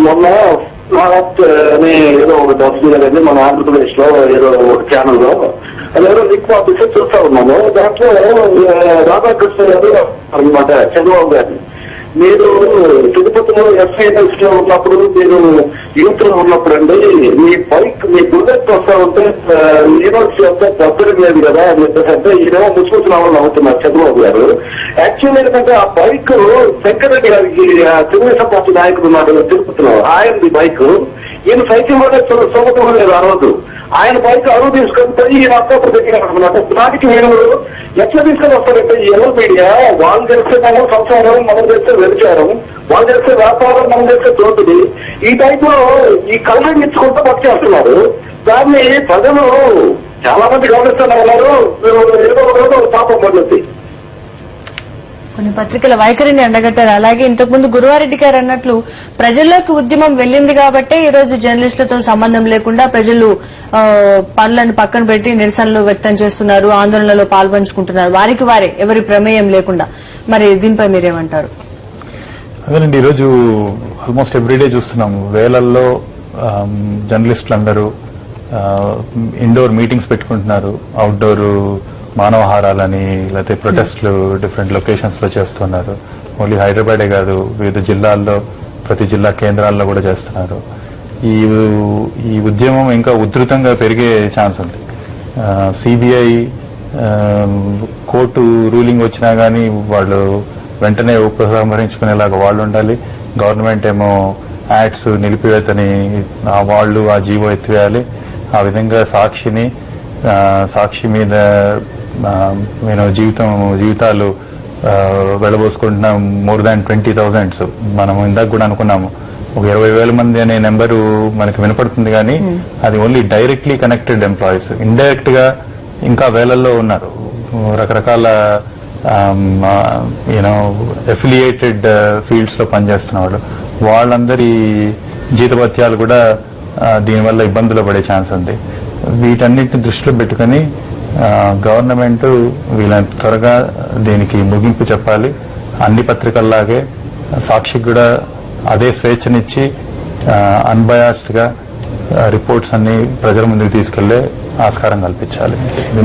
మొన్న అని ఏదో ఒక దర్శనం మన ఆంధ్రప్రదేశ్ లో ఏదో ఒక ఛానల్ లో అదేదో లిక్ ఆఫీసర్ చూస్తా ఉన్నాము. దాంట్లో రాధాకృష్ణ గారు అనమాట చంద్రబాబు గారిని, మీరు తిరుపతిలో ఎస్ఐఎస్ లో ఉన్నప్పుడు, మీరు యూత్ లో ఉన్నప్పుడు అండి మీ బైక్ మీ బుల్లెట్ వస్తా ఉంటే యూనివర్సిటీ వస్తే దద్దరి లేదు కదా అని చెప్పేసి అంటే ఈయనేమో ముసుముసు రావాలని అవుతున్నారు చంద్రబాబు గారు. యాక్చువల్ ఏంటంటే ఆ బైక్ వెంకటరెడ్డి గారికి తెలుగుదేశం పార్టీ నాయకుడు ఉన్నాడు తిరుపతిలో, ఆయనది బైక్. ఈయన సైకిల్ కూడా సొంతం లేదు ఆ రోజు. ఆయన బైక్ అరువు తీసుకొని పోయి ఈయన అప్పుడప్పుడు దగ్గర దానికి మీరు ఎట్లా తీసుకొని వస్తారంటే ఎవరు మీడియా వాళ్ళు తెలిస్తే మనం సంసారం, మనం చేస్తే వ్యభిచారం, వాళ్ళు చేస్తే వ్యాపారం, మనం చేస్తే దోపిడి, ఈ టైప్ లో ఈ కళ్ళని ఇచ్చుకుంటూ పట్టుచేస్తున్నారు. దాన్ని ప్రజలు చాలా మంది గమనిస్తూనే ఉన్నారు. ఏదో ఒక రోజు పాపం పడుతుంది. కొన్ని పత్రికల వైఖరిని ఎండగట్టారు. అలాగే ఇంతకుముందు గురువారెడ్డి గారు అన్నట్లు ప్రజల్లోకి ఉద్యమం వెళ్లింది కాబట్టే ఈ రోజు జర్నలిస్టులతో సంబంధం లేకుండా ప్రజలు పనులను పక్కన పెట్టి నిరసనలు వ్యక్తం చేస్తున్నారు, ఆందోళనలో పాల్పంచుకుంటున్నారు, వారికి వారే ఎవరి ప్రమేయం లేకుండా. మరి దీనిపై మీరేమంటారు? అదేనండి, ఈరోజు ఆల్మోస్ట్ ఎవ్రీడే చూస్తున్నాము వేలల్లో జర్నలిస్టులందరూ ఇండోర్ మీటింగ్స్ పెట్టుకుంటున్నారు, అవుట్డోర్ మానవహారాలని లేకపోతే ప్రొటెస్ట్లు డిఫరెంట్ లొకేషన్స్ లో చేస్తున్నారు. ఓన్లీ హైదరాబాదే కాదు, వివిధ జిల్లాల్లో ప్రతి జిల్లా కేంద్రాల్లో కూడా చేస్తున్నారు. ఈ ఉద్యమం ఇంకా ఉధృతంగా పెరిగే ఛాన్స్ ఉంది. సిబిఐ కోర్టు రూలింగ్ వచ్చినా గానీ వాళ్ళు వెంటనే ఉపసంహరించుకునేలాగా వాళ్ళు ఉండాలి. గవర్నమెంట్ ఏమో యాక్ట్స్ నిలిపివేతని వాళ్ళు ఆ జీవో ఎత్తివేయాలి. ఆ విధంగా సాక్షి మీద జీవితాలు వెళ్లబోసుకుంటున్న మోర్ దాన్ 20,000. మనం ఇందాక కూడా అనుకున్నాము ఒక 20,000 మంది అనే నెంబరు మనకి వినపడుతుంది, కానీ అది only directly connected employees. Indirect గా ఇంకా వేలల్లో ఉన్నారు రకరకాల అఫిలియేటెడ్ ఫీల్డ్స్ లో పనిచేస్తున్న వాళ్ళు. వాళ్ళందరి జీతభత్యాలు కూడా దీనివల్ల ఇబ్బందులు పడే ఛాన్స్ ఉంది. వీటన్నిటిని దృష్టిలో పెట్టుకుని గవర్నమెంట్ వీళ్ళని త్వరగా దీనికి ముగింపు చెప్పాలి. అన్ని పత్రికల్లాగే సాక్షికి కూడా అదే స్వేచ్ఛనిచ్చి అన్బయాస్డ్ గా రిపోర్ట్స్ అన్ని ప్రజల ముందుకు తీసుకెళ్లే ఆస్కారం కల్పించాలి.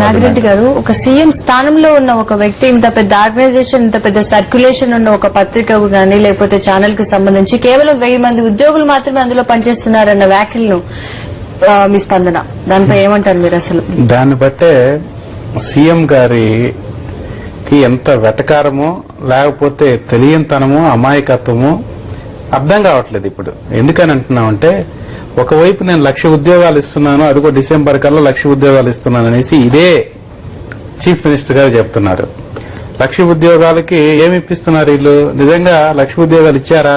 నాగిరెడ్డి గారు, ఒక సీఎం స్థానంలో ఉన్న ఒక వ్యక్తి ఇంత పెద్ద ఆర్గనైజేషన్, ఇంత పెద్ద సర్క్యులేషన్ ఉన్న ఒక పత్రిక కానీ లేకపోతే ఛానల్ కి సంబంధించి కేవలం 1000 మంది ఉద్యోగులు మాత్రమే అందులో పనిచేస్తున్నారన్న వ్యాఖ్యలను మీ స్పందన, దానిపై ఏమంటారు మీరు? అసలు దాన్ని బట్టే సీఎం గారికి ఎంత వెటకారమో లేకపోతే తెలియనితనమో అమాయకత్వమో అర్థం కావట్లేదు ఇప్పుడు. ఎందుకని అంటున్నామంటే, ఒకవైపు నేను 1,00,000 ఉద్యోగాలు ఇస్తున్నాను, అదిగో డిసెంబర్ కల్లా 1,00,000 ఉద్యోగాలు ఇస్తున్నాను అనేసి ఇదే చీఫ్ మినిస్టర్ గారు చెప్తున్నారు. 1,00,000 ఉద్యోగాలకి ఏమి ఇప్పిస్తున్నారు వీళ్ళు? నిజంగా 1,00,000 ఉద్యోగాలు ఇచ్చారా?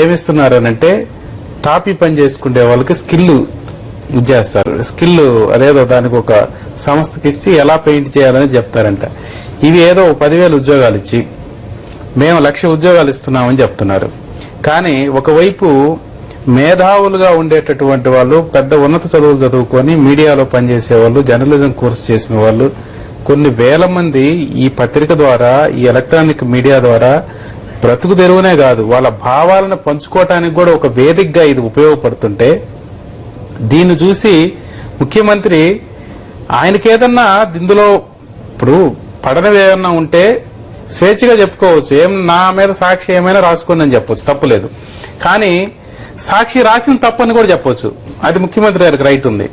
ఏమిస్తున్నారు అనంటే, టాపీ పని చేసుకునే వాళ్ళకి స్కిల్ ఇచ్చేస్తారు. స్కిల్ అదేదో దానికి ఒక సంస్థకి ఇచ్చి ఎలా పెయింట్ చేయాలని చెప్తారంట. ఇవి ఏదో 10,000 ఉద్యోగాలు ఇచ్చి మేము 1,00,000 ఉద్యోగాలు ఇస్తున్నామని చెప్తున్నారు. కానీ ఒకవైపు మేధావులుగా ఉండేటటువంటి వాళ్ళు, పెద్ద ఉన్నత చదువులు చదువుకొని మీడియాలో పనిచేసే వాళ్ళు, జర్నలిజం కోర్సు చేసిన వాళ్ళు కొన్ని వేల మంది ఈ పత్రిక ద్వారా, ఈ ఎలక్ట్రానిక్ మీడియా ద్వారా బ్రతుకు తెరువునే కాదు, వాళ్ళ భావాలను పంచుకోవటానికి కూడా ఒక వేదికగా ఇది ఉపయోగపడుతుంటే, దీన్ని చూసి ముఖ్యమంత్రి ఆయనకేదన్నా ఇందులో ఇప్పుడు పడనవి ఏమన్నా ఉంటే స్వేచ్ఛగా చెప్పుకోవచ్చు, ఏం నా మీద సాక్షి ఏమైనా రాసుకోండి అని చెప్పొచ్చు, తప్పులేదు. కానీ సాక్షి రాసిన తప్పని కూడా చెప్పొచ్చు, అది ముఖ్యమంత్రి గారికి రైట్ ఉంది.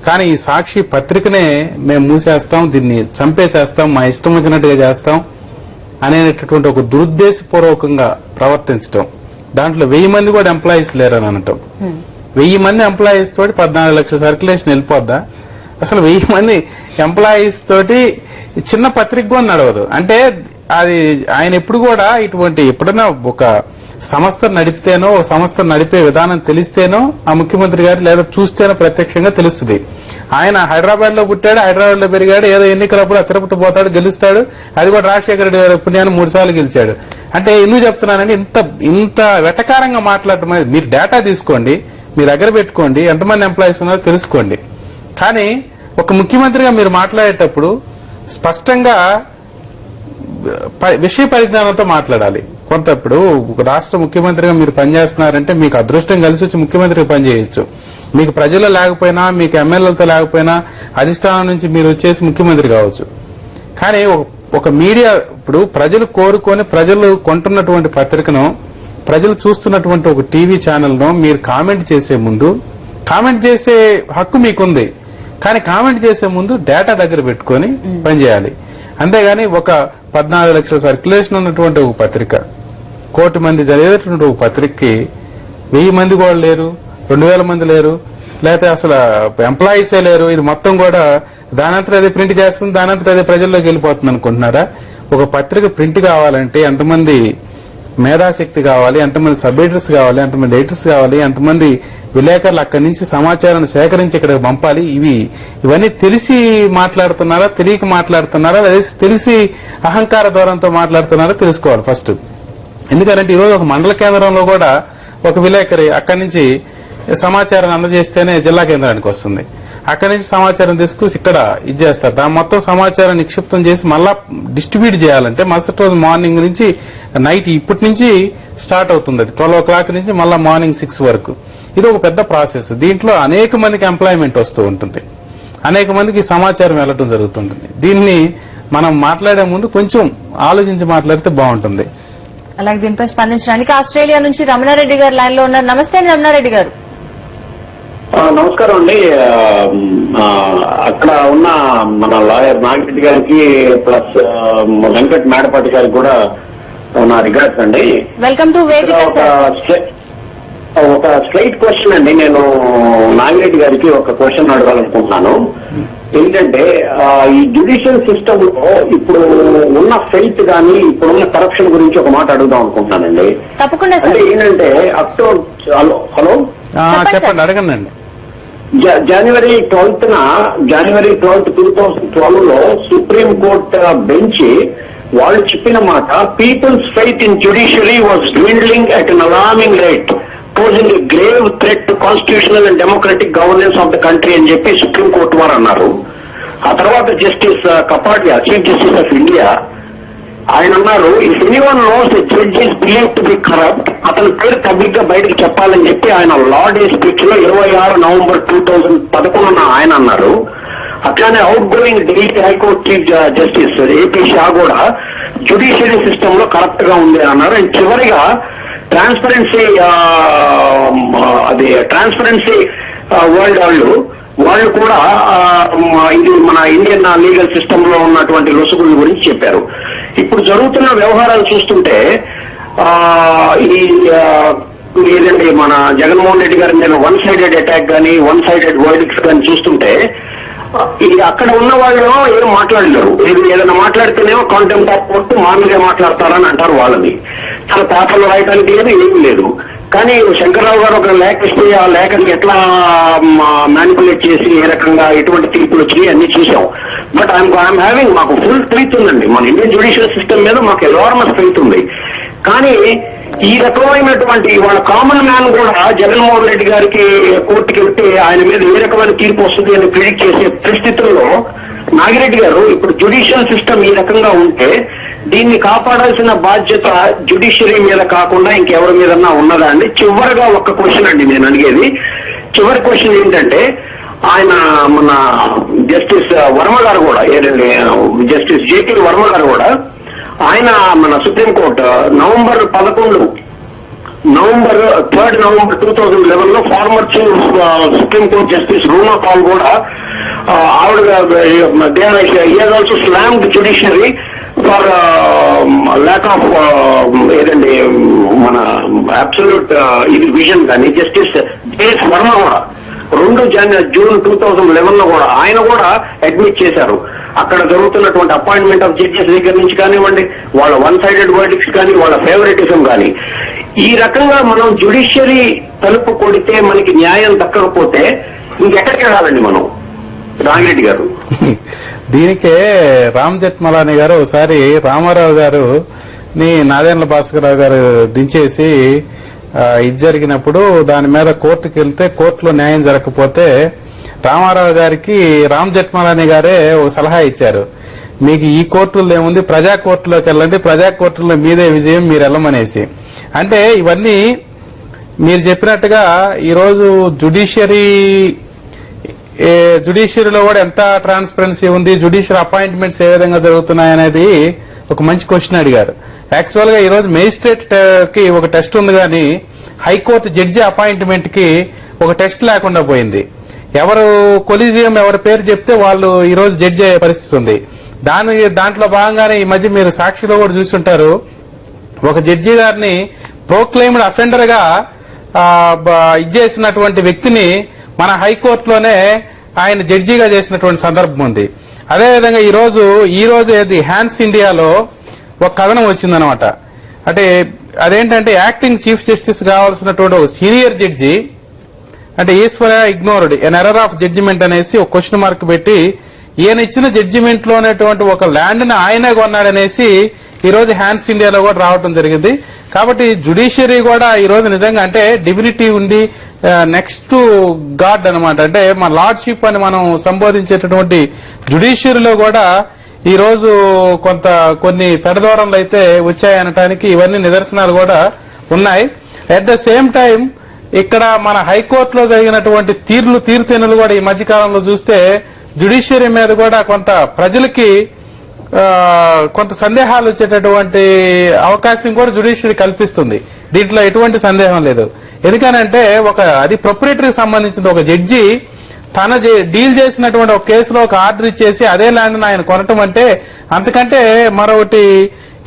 కానీ ఈ సాక్షి పత్రికనే మేము మూసేస్తాం, దీన్ని చంపేసేస్తాం, మా ఇష్టం వచ్చినట్టుగా చేస్తాం అనేటటువంటి ఒక దురుద్దేశపూర్వకంగా ప్రవర్తించడం, దాంట్లో 1000 మంది కూడా ఎంప్లాయీస్ లేరని అనటం. 1000 మంది ఎంప్లాయీస్ తోటి 14 లక్షల సర్క్యులేషన్ వెళ్ళిపోద్దా? అసలు 1000 మంది ఎంప్లాయీస్ తోటి చిన్న పత్రిక కూడా నడవదు. అంటే అది ఆయన ఎప్పుడు కూడా ఇటువంటి ఎప్పుడైనా ఒక సంస్థ నడిపితేనో, సంస్థ నడిపే విధానం తెలిస్తేనో ఆ ముఖ్యమంత్రి గారు, లేదా చూస్తేనో ప్రత్యక్షంగా తెలుస్తుంది. ఆయన హైదరాబాద్ లో పుట్టాడు, హైదరాబాద్ లో పెరిగాడు, ఏదో ఎన్నికలప్పుడు తిరుపతి పోతాడు, గెలుస్తాడు, అది కూడా రాజశేఖర రెడ్డి గారి పుణ్యాన్ని 3 సార్లు గెలిచాడు. అంటే ఎందుకు చెప్తున్నానంటే, ఇంత వెటకారంగా మాట్లాడటం అనేది, మీరు డేటా తీసుకోండి, మీ దగ్గర పెట్టుకోండి, ఎంతమంది ఎంప్లాయీస్ ఉన్నారో తెలుసుకోండి. కానీ ఒక ముఖ్యమంత్రిగా మీరు మాట్లాడేటప్పుడు స్పష్టంగా విషయ పరిజ్ఞానంతో మాట్లాడాలి. కొంత ఇప్పుడు ఒక రాష్ట్ర ముఖ్యమంత్రిగా మీరు పనిచేస్తున్నారంటే మీకు అదృష్టం కలిసి వచ్చి ముఖ్యమంత్రిగా పనిచేయచ్చు. మీకు ప్రజలు లేకపోయినా, మీకు ఎమ్మెల్యేలతో లేకపోయినా అధిష్టానం నుంచి మీరు వచ్చేసి ముఖ్యమంత్రి కావచ్చు. కానీ ఒక మీడియా ఇప్పుడు ప్రజలు కోరుకొని ప్రజలు కొంటున్నటువంటి పత్రికను, ప్రజలు చూస్తున్నటువంటి ఒక టీవీ ఛానల్ను మీరు కామెంట్ చేసే ముందు, కామెంట్ చేసే హక్కు మీకుంది, కానీ కామెంట్ చేసే ముందు డేటా దగ్గర పెట్టుకొని పనిచేయాలి. అంతేగాని ఒక 14 లక్షల సర్క్యులేషన్ ఉన్నటువంటి ఒక పత్రిక, 1 కోటి మంది చదివేటటువంటి ఒక పత్రికకి 1000 మంది కూడా లేరు, 2000 మంది లేరు, లేకపోతే అసలు ఎంప్లాయీసే లేరు. ఇది మొత్తం కూడా దానంతరం అదే ప్రింట్ చేస్తుంది, దానంతరం అదే ప్రజల్లోకి వెళ్ళిపోతుంది అనుకుంటున్నారా? ఒక పత్రిక ప్రింట్ కావాలంటే ఎంతమంది మేధాశక్తి కావాలి, ఎంతమంది సబ్ ఎడిటర్స్ కావాలి, ఎంతమంది ఎడిటర్స్ కావాలి, ఎంతమంది విలేకరులు అక్కడి నుంచి సమాచారాన్ని సేకరించి ఇక్కడికి పంపాలి. ఇవన్నీ తెలిసి మాట్లాడుతున్నారా, తెలియక మాట్లాడుతున్నారా, లేదా తెలిసి అహంకార ధోరణితో మాట్లాడుతున్నారా తెలుసుకోవాలి ఫస్ట్. ఎందుకంటే ఈరోజు ఒక మండల కేంద్రంలో కూడా ఒక విలేకరి అక్కడి నుంచి సమాచారాన్ని అందజేస్తేనే జిల్లా కేంద్రానికి వస్తుంది. అక్కడి నుంచి సమాచారం తీసుకుని ఇక్కడ ఇచ్చేస్తారు. దాని మొత్తం సమాచారం నిక్షిప్తం చేసి మళ్ళా డిస్ట్రిబ్యూట్ చేయాలంటే మరుసటి రోజు మార్నింగ్ నుంచి నైట్ ఇప్పటి నుంచి స్టార్ట్ అవుతుంది. అది 12 o'clock నుంచి మళ్ళా మార్నింగ్ 6 వరకు. ఇది ఒక పెద్ద ప్రాసెస్. దీంట్లో అనేక మందికి ఎంప్లాయ్మెంట్ వస్తూ ఉంటుంది, అనేక మందికి సమాచారం వెళ్లడం జరుగుతుంటుంది. దీన్ని మనం మాట్లాడే ముందు కొంచెం ఆలోచించి మాట్లాడితే బాగుంటుంది. అలాగే దీనిపై స్పందించడానికి ఆస్ట్రేలియా నుంచి రమణారెడ్డి గారు లైన్ లో ఉన్నారు. నమస్తే రమణారెడ్డి గారు. నమస్కారం అండి. అక్కడ ఉన్న మన లాయర్ నాగిరెడ్డి గారికి ప్లస్ వెంకట్ మేడపాటి గారికి కూడా నా రిగార్డ్స్ అండి. వెల్కమ్ టు వేదిక సార్. ఒక స్ట్రైట్ క్వశ్చన్ అండి. నేను నాగిరెడ్డి గారికి ఒక క్వశ్చన్ అడగాలనుకుంటున్నాను. ఏంటంటే ఈ జ్యుడిషియల్ సిస్టమ్ లో ఇప్పుడు ఉన్న ఫెయిత్ గానీ ఇప్పుడున్న కరప్షన్ గురించి ఒక మాట అడుగుదాం అనుకుంటున్నానండి. తప్పకుండా అంటే ఏంటంటే అక్టోబర్ హలో చెప్పండి, అడగండి. జనవరి 12th 2012 లో సుప్రీం కోర్టు బెంచ్ వాళ్ళు చెప్పిన మాట, people's faith in judiciary was dwindling at an alarming rate, posing a grave threat to constitutional and democratic governance of the country అని చెప్పి సుప్రీం కోర్టు వారు అన్నారు. ఆ తర్వాత justice Kapadia, chief justice of India, ఆయన అన్నారు, if anyone nose a judge is believe to be corrupt, అతని పేరు పబ్లిక్ గా బయటకు చెప్పాలని చెప్పి ఆయన లా డే స్పీచ్ లో 26 నవంబర్ 2011 ఆయన అన్నారు. అట్లానే out going Delhi high court chief justice AP Shah కూడా జ్యుడిషియరీ సిస్టమ్ లో కరప్ట్ గా ఉంది అన్నారు. అండ్ చివరిగా ట్రాన్స్పరెన్సీ వరల్డ్ వాళ్ళు కూడా ఇది మన ఇండియన్ లీగల్ సిస్టమ్ లో ఉన్నటువంటి లొసుగుల గురించి చెప్పారు. ఇప్పుడు జరుగుతున్న వ్యవహారాలు చూస్తుంటే ఏదంటే మన జగన్మోహన్ రెడ్డి గారి మీద వన్ సైడెడ్ అటాక్ కానీ వన్ సైడెడ్ వర్డిక్స్ కానీ చూస్తుంటే ఇది అక్కడ ఉన్న వాళ్ళు ఏం మాట్లాడలేరు. ఏదైనా మాట్లాడితేనేమో కాంటెంప్ట్ ఆఫ్ కోర్టు మామూలుగా మాట్లాడతారని అంటారు. వాళ్ళని చాలా పేపర్లు రాయడానికి లేదు, ఏమీ లేదు. కానీ శంకర్రావు గారు ఒక లేఖ ఇస్తే ఆ లేఖని ఎట్లా మ్యానిపులేట్ చేసి ఏ రకంగా ఎటువంటి తీర్పులు వచ్చినాయి అన్ని చూసాం. బట్ ఐఎమ్ హ్యావింగ్, మాకు ఫుల్ ఫెయిత్ ఉందండి మన ఇండియన్ జ్యుడిషియల్ సిస్టమ్ మీద, మాకు ఎనార్మస్ ఫెయిత్ ఉంది. కానీ ఈ రకమైనటువంటి వాళ్ళ కామన్ మ్యాన్ కూడా జగన్మోహన్ రెడ్డి గారికి కోర్టుకి వెళ్తే ఆయన మీద ఏ రకమైన తీర్పు వస్తుంది అని ప్రిడిక్ట్ చేసే పరిస్థితుల్లో నాగిరెడ్డి గారు, ఇప్పుడు జ్యుడిషియల్ సిస్టమ్ ఈ రకంగా ఉంటే దీన్ని కాపాడాల్సిన బాధ్యత జ్యుడిషియరీ మీద కాకుండా ఇంకెవరి మీదన్నా ఉన్నదా అండి? చివరిగా ఒక్క క్వశ్చన్ అండి నేను అడిగేది. చివరి క్వశ్చన్ ఏంటంటే, ఆయన మన జస్టిస్ వర్మ గారు కూడా, ఏదండి జస్టిస్ జేపీ వర్మ గారు కూడా, ఆయన మన సుప్రీంకోర్టు నవంబర్ 3 నవంబర్ 2011 లో former chief Supreme Court justice Ruma Pal కూడా ఆవిడ also slammed judiciary for lack of ఏదండి మన అబ్సల్యూట్ ఇది విజన్ కానీ. జస్టిస్ జేఎస్ వర్మ కూడా జూన్ 2011 లో కూడా ఆయన కూడా అడ్మిట్ చేశారు. అక్కడ జరుగుతున్నటువంటి అపాయింట్మెంట్ ఆఫ్ జడ్జెస్ దగ్గర నుంచి కానివ్వండి, వాళ్ళ వన్ సైడెడ్ వర్డిక్స్ కానీ, వాళ్ళ ఫేవరెటిజం కానీ, ఈ రకంగా మనం జ్యుడిషియరీ తలుపు కొడితే మనకి న్యాయం దక్కకపోతే ఇంకెక్కడికి వెళ్ళాలండి మనం? రామిరెడ్డి గారు, దీనికే రామ్ జెఠ్మలాని గారు ఒకసారి రామారావు గారు నాదెండ్ల భాస్కరరావు గారు దించేసి ఇది జరిగినప్పుడు దాని మీద కోర్టుకు వెళ్తే కోర్టులో న్యాయం జరగకపోతే రామారావు గారికి రామ్ జెఠ్మలాని గారే ఒక సలహా ఇచ్చారు, మీకు ఈ కోర్టుల్లో ఏముంది, ప్రజా కోర్టులోకి వెళ్ళండి, ప్రజా కోర్టుల్లో మీదే విజయం, మీరు వెళ్ళమనేసి. అంటే ఇవన్నీ మీరు చెప్పినట్టుగా ఈరోజు జ్యుడిషియరీలో కూడా ఎంత ట్రాన్స్పరెన్సీ ఉంది, జ్యుడిషియల్ అపాయింట్మెంట్స్ ఏ విధంగా జరుగుతున్నాయనేది ఒక మంచి క్వశ్చన్ అడిగారు. యాక్చువల్ గా ఈరోజు మేజిస్ట్రేట్ కి ఒక టెస్ట్ ఉంది కానీ హైకోర్టు జడ్జి అపాయింట్మెంట్ కి ఒక టెస్ట్ లేకుండా పోయింది. ఎవరు కొలీజియం ఎవరి పేరు చెప్తే వాళ్ళు ఈ రోజు జడ్జి అయ్యే పరిస్థితి ఉంది. దాంట్లో భాగంగానే ఈ మధ్య మీరు సాక్షిలో కూడా చూస్తుంటారు, ఒక జడ్జి గారిని ప్రోక్లెయిమ్డ్ అఫెండర్ గా ఇచ్చేసినటువంటి వ్యక్తిని మన హైకోర్టులోనే ఆయన జడ్జిగా చేసినటువంటి సందర్భం ఉంది. అదేవిధంగా ఈ రోజు ఏది హ్యాన్స్ ఇండియాలో ఒక కథనం వచ్చిందనమాట. అంటే అదేంటంటే యాక్టింగ్ చీఫ్ జస్టిస్ కావాల్సినటువంటి ఒక సీనియర్ జడ్జి అంటే Eshwara ignored an error of judgement అనేసి ఒక క్వశ్చన్ మార్క్ పెట్టి ఈయన ఇచ్చిన జడ్జిమెంట్ లో ఉన్నటువంటి ఒక ల్యాండ్ ని ఆయనే కొన్నాడనేసి ఈ రోజు హ్యాన్స్ ఇండియాలో కూడా రావడం జరిగింది. కాబట్టి జ్యుడిషియరీ కూడా ఈ రోజు నిజంగా అంటే డివినిటీ ఉండి నెక్స్ట్ గాడ్ అనమాట, అంటే మన లార్డ్షిప్ అని మనం సంబోధించేటటువంటి జ్యుడిషియరీలో కూడా ఈ రోజు కొన్ని పెడదోరణలు అయితే వచ్చాయనటానికి ఇవన్నీ నిదర్శనాలు కూడా ఉన్నాయి. అట్ ద సేమ్ టైం ఇక్కడ మన హైకోర్టులో జరిగినటువంటి తీర్తెన్నులు కూడా ఈ మధ్యకాలంలో చూస్తే జ్యుడిషియరీ మీద కూడా కొంత ప్రజలకి కొంత సందేహాలు వచ్చేటటువంటి అవకాశం కూడా జ్యుడిషియరీ కల్పిస్తుంది. దీంట్లో ఎటువంటి సందేహం లేదు. ఎందుకనంటే అది ప్రొపరేటరీకి సంబంధించిన ఒక జడ్జి తన డీల్ చేసినటువంటి ఒక కేసులో ఒక ఆర్డర్ ఇచ్చేసి అదే ల్యాండ్ ఆయన కొనటం అంటే అంతకంటే మరొకటి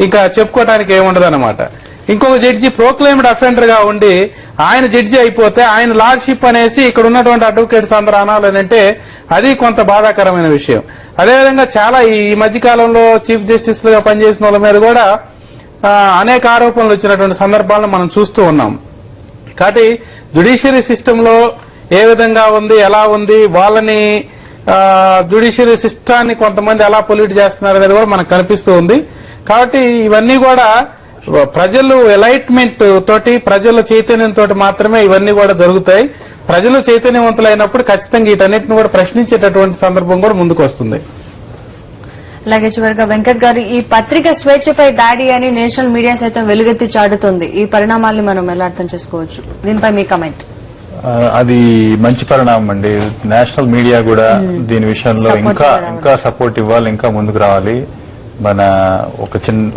ఇంకా చెప్పుకోవడానికి ఏముండదు అనమాట. ఇంకొక జడ్జి ప్రోక్లెయిమ్డ్ అఫెండర్ గా ఉండి ఆయన జడ్జి అయిపోతే ఆయన లార్డ్షిప్ అనేసి ఇక్కడ ఉన్నటువంటి అడ్వకేట్స్ అందరూ అనాలనంటే అది కొంత బాధాకరమైన విషయం. అదేవిధంగా చాలా ఈ మధ్యకాలంలో చీఫ్ జస్టిస్ లుగా పనిచేసిన వాళ్ళ మీద కూడా అనేక ఆరోపణలు వచ్చినటువంటి సందర్భాలను మనం చూస్తూ ఉన్నాం. కాబట్టి జ్యుడిషియరీ సిస్టమ్ లో ఏ విధంగా ఉంది, ఎలా ఉంది, వాళ్ళని జ్యుడిషియరీ సిస్టాన్ని కొంతమంది ఎలా పొల్యూట్ చేస్తున్నారు అనేది కూడా మనకు కనిపిస్తూ ఉంది. కాబట్టి ఇవన్నీ కూడా ప్రజలు ఎలైట్మెంట్ తోటి, ప్రజల చైతన్యం తోటి మాత్రమే ఇవన్నీ కూడా జరుగుతాయి. ప్రజలు చైతన్యవంతులైనప్పుడు ఖచ్చితంగా వీటన్నిటిని కూడా ప్రశ్నించేటటువంటి సందర్భం కూడా ముందుకు వస్తుంది. అలాగే చివరిగా వెంకట్ గారు, ఈ పత్రిక స్వేచ్ఛపై దాడి అని నేషనల్ మీడియా సైతం వెలుగెత్తి చాటుతుంది. ఈ పరిణామాల్ని మనం ఎలా అర్థం చేసుకోవచ్చు? దీనిపై మీ కమెంట్. అది మంచి పరిణామం అండి. నేషనల్ మీడియా కూడా దీని విషయంలో ఇంకా సపోర్ట్ ఇవ్వాలి, ఇంకా ముందుకు రావాలి. మన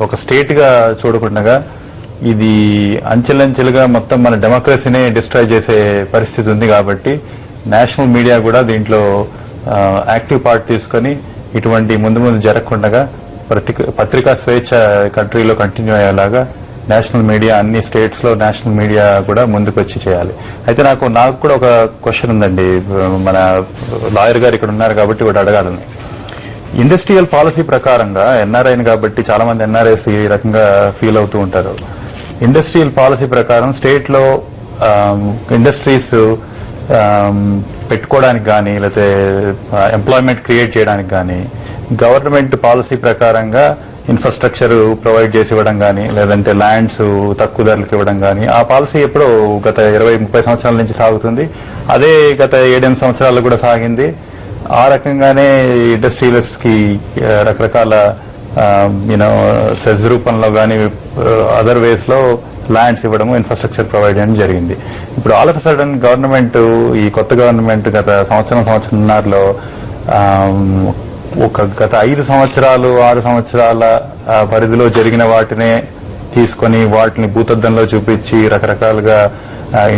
ఒక స్టేట్ గా చూడకుండా ఇది అంచెలంచెలుగా మొత్తం మన డెమోక్రసీనే డిస్ట్రాయ్ చేసే పరిస్థితి ఉంది. కాబట్టి నేషనల్ మీడియా కూడా దీంట్లో యాక్టివ్ పార్ట్ తీసుకొని ఇటువంటి ముందు జరగకుండా పత్రికా స్వేచ్ఛ కంట్రీలో కంటిన్యూ అయ్యేలాగా నేషనల్ మీడియా, అన్ని స్టేట్స్ లో నేషనల్ మీడియా కూడా ముందుకు వచ్చి చేయాలి. అయితే నాకు కూడా ఒక క్వశ్చన్ ఉందండి. మన లాయర్ గారు ఇక్కడ ఉన్నారు కాబట్టి కూడా అడగాలని. ఇండస్ట్రియల్ పాలసీ ప్రకారంగా ఎన్ఆర్ఐని కాబట్టి చాలా మంది ఎన్ఆర్ఐస్ ఈ రకంగా ఫీల్ అవుతూ ఉంటారు. ఇండస్ట్రియల్ పాలసీ ప్రకారం స్టేట్ లో ఇండస్ట్రీస్ పెట్టుకోవడానికి కానీ, లేకపోతే ఎంప్లాయ్మెంట్ క్రియేట్ చేయడానికి కానీ గవర్నమెంట్ పాలసీ ప్రకారంగా ఇన్ఫ్రాస్ట్రక్చర్ ప్రొవైడ్ చేసి ఇవ్వడం కానీ, లేదంటే ల్యాండ్స్ తక్కువ ధరలకు ఇవ్వడం కానీ, ఆ పాలసీ ఎప్పుడో గత 20-30 సంవత్సరాల నుంచి సాగుతుంది. అదే గత 7-8 సంవత్సరాలు కూడా సాగింది. ఆ రకంగానే ఇండస్ట్రియలిస్ట్ కి రకరకాల సెజ్ రూపంలో కానీ అదర్ వేస్ లో ల్యాండ్స్ ఇవ్వడము, ఇన్ఫ్రాస్ట్రక్చర్ ప్రొవైడ్ చేయడం జరిగింది. ఇప్పుడు ఆల్ ఆఫ్ సడన్ గవర్నమెంట్, ఈ కొత్త గవర్నమెంట్ గత సంవత్సరంన్నరలో గత 5 సంవత్సరాలు 6 సంవత్సరాల పరిధిలో జరిగిన వాటినే తీసుకొని వాటిని భూతద్దంలో చూపించి రకరకాలుగా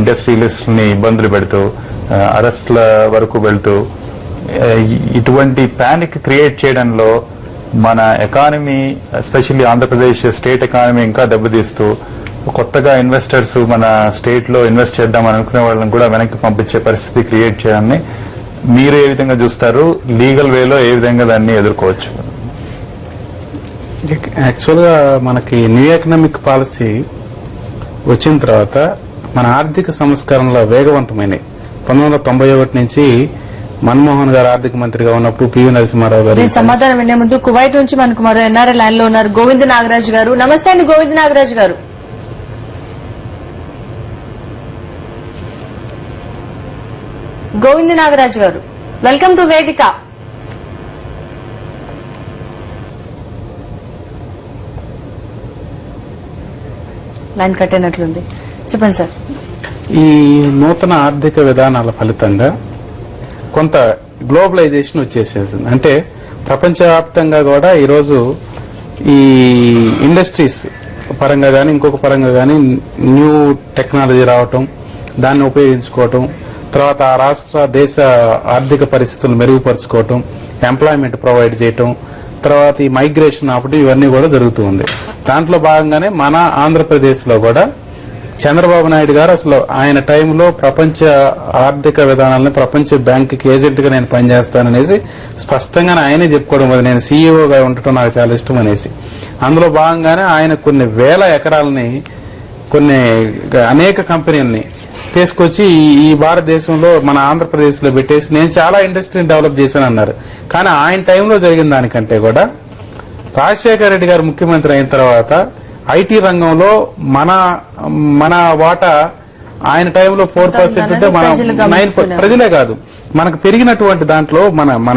ఇండస్ట్రియలిస్ట్ ని ఇబ్బందులు పెడుతూ, అరెస్ట్ల వరకు వెళ్తూ ఇటువంటి పానిక్ క్రియేట్ చేయడంలో మన economy, especially Andhra Pradesh state economy ఇంకా దెబ్బతీస్తూ, కొత్తగా ఇన్వెస్టర్స్ మన స్టేట్ లో ఇన్వెస్ట్ చేద్దామని అనుకునే వాళ్ళని కూడా వెనక్కి పంపించే పరిస్థితి క్రియేట్ చేయడాన్ని మీరు ఏ విధంగా చూస్తారు? లీగల్ వేలో ఏ విధంగా దాన్ని ఎదుర్కోవచ్చు? యాక్చువల్గా మనకి న్యూ ఎకనామిక్ పాలసీ వచ్చిన తర్వాత మన ఆర్థిక సంస్కరణలు వేగవంతమైనవి. 1991 నుంచి మన్మోహన్ గారు ఆర్థిక మంత్రిగా ఉన్నప్పుడు పివి నరసింహారావు గారు. సమాధానం వినే ముందు కువైట్ నుంచి మనకు మరో ఎన్ఆర్ఐ లైన్ లో ఉన్నారు, గోవింద్ నాగరాజ్ గారు. నమస్తే అండి గోవింద్ నాగరాజ్ గారు. గోవింద్ నాగరాజ్ గారు, వెల్కమ్ టు వేదిక. లైన్ కట్టినట్లుంది, చెప్పండి సార్. ఈ నూతన ఆర్థిక విధానాల ఫలితంగా కొంత గ్లోబలైజేషన్ వచ్చేసేసింది. అంటే ప్రపంచవ్యాప్తంగా కూడా ఈరోజు ఈ ఇండస్ట్రీస్ పరంగా కానీ ఇంకొక పరంగా కానీ న్యూ టెక్నాలజీ రావటం, దాన్ని ఉపయోగించుకోవటం, తర్వాత ఆ రాష్ట్ర దేశ ఆర్థిక పరిస్థితులు మెరుగుపరుచుకోవటం, ఎంప్లాయ్మెంట్ ప్రొవైడ్ చేయటం, తర్వాత ఈ మైగ్రేషన్ ఆపటం, ఇవన్నీ కూడా జరుగుతూ ఉంది. దాంట్లో భాగంగానే మన ఆంధ్రప్రదేశ్ లో కూడా చంద్రబాబు నాయుడు గారు అసలు ఆయన టైంలో ప్రపంచ ఆర్థిక విధానాలను ప్రపంచ బ్యాంకుకి ఏజెంట్ గా నేను పనిచేస్తాననేసి స్పష్టంగానే ఆయనే చెప్పుకోవడం, అది నేను సీఈఓగా ఉండటం నాకు చాలా ఇష్టం అనేసి. అందులో భాగంగానే ఆయన కొన్ని వేల ఎకరాలని, కొన్ని అనేక కంపెనీలని తీసుకొచ్చి ఈ భారతదేశంలో మన ఆంధ్రప్రదేశ్ లో పెట్టేసి నేను చాలా ఇండస్ట్రీని డెవలప్ చేశాను అన్నారు. కానీ ఆయన టైంలో జరిగిన దానికంటే కూడా రాజశేఖర రెడ్డి గారు ముఖ్యమంత్రి అయిన తర్వాత ఐటీ రంగంలో మన వాటా ఆయన టైంలో 4% ఉంటే మనం 9%. ప్రజలే కాదు, మనకు పెరిగినటువంటి దాంట్లో మన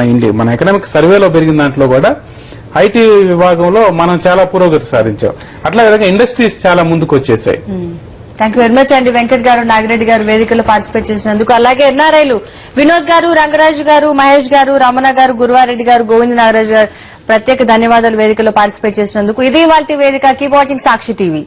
ఎకనామిక్ సర్వేలో పెరిగిన దాంట్లో కూడా ఐటీ విభాగంలో మనం చాలా పురోగతి సాధించాం. అట్లా విధంగా ఇండస్ట్రీస్ చాలా ముందుకు వచ్చేసాయి. థ్యాంక్ యూ వెరీ మచ్ అండి వెంకట్ గారు, నాగిరెడ్డి గారు వేదికలో పార్టిసిపేట్ చేసినందుకు. అలాగే ఎన్ఆర్ఐలు వినోద్ గారు, రంగరాజు గారు, మహేష్ గారు, రమణ గారు, గురువారెడ్డి గారు, గోవింద్ నాగరాజు గారు ప్రత్యేక ధన్యవాదాలు వేదికలో పార్టిసిపేట్ చేసినందుకు. ఇది ఇవాల్టి వేదిక. కీప్ వాచింగ్ సాక్షి టీవీ.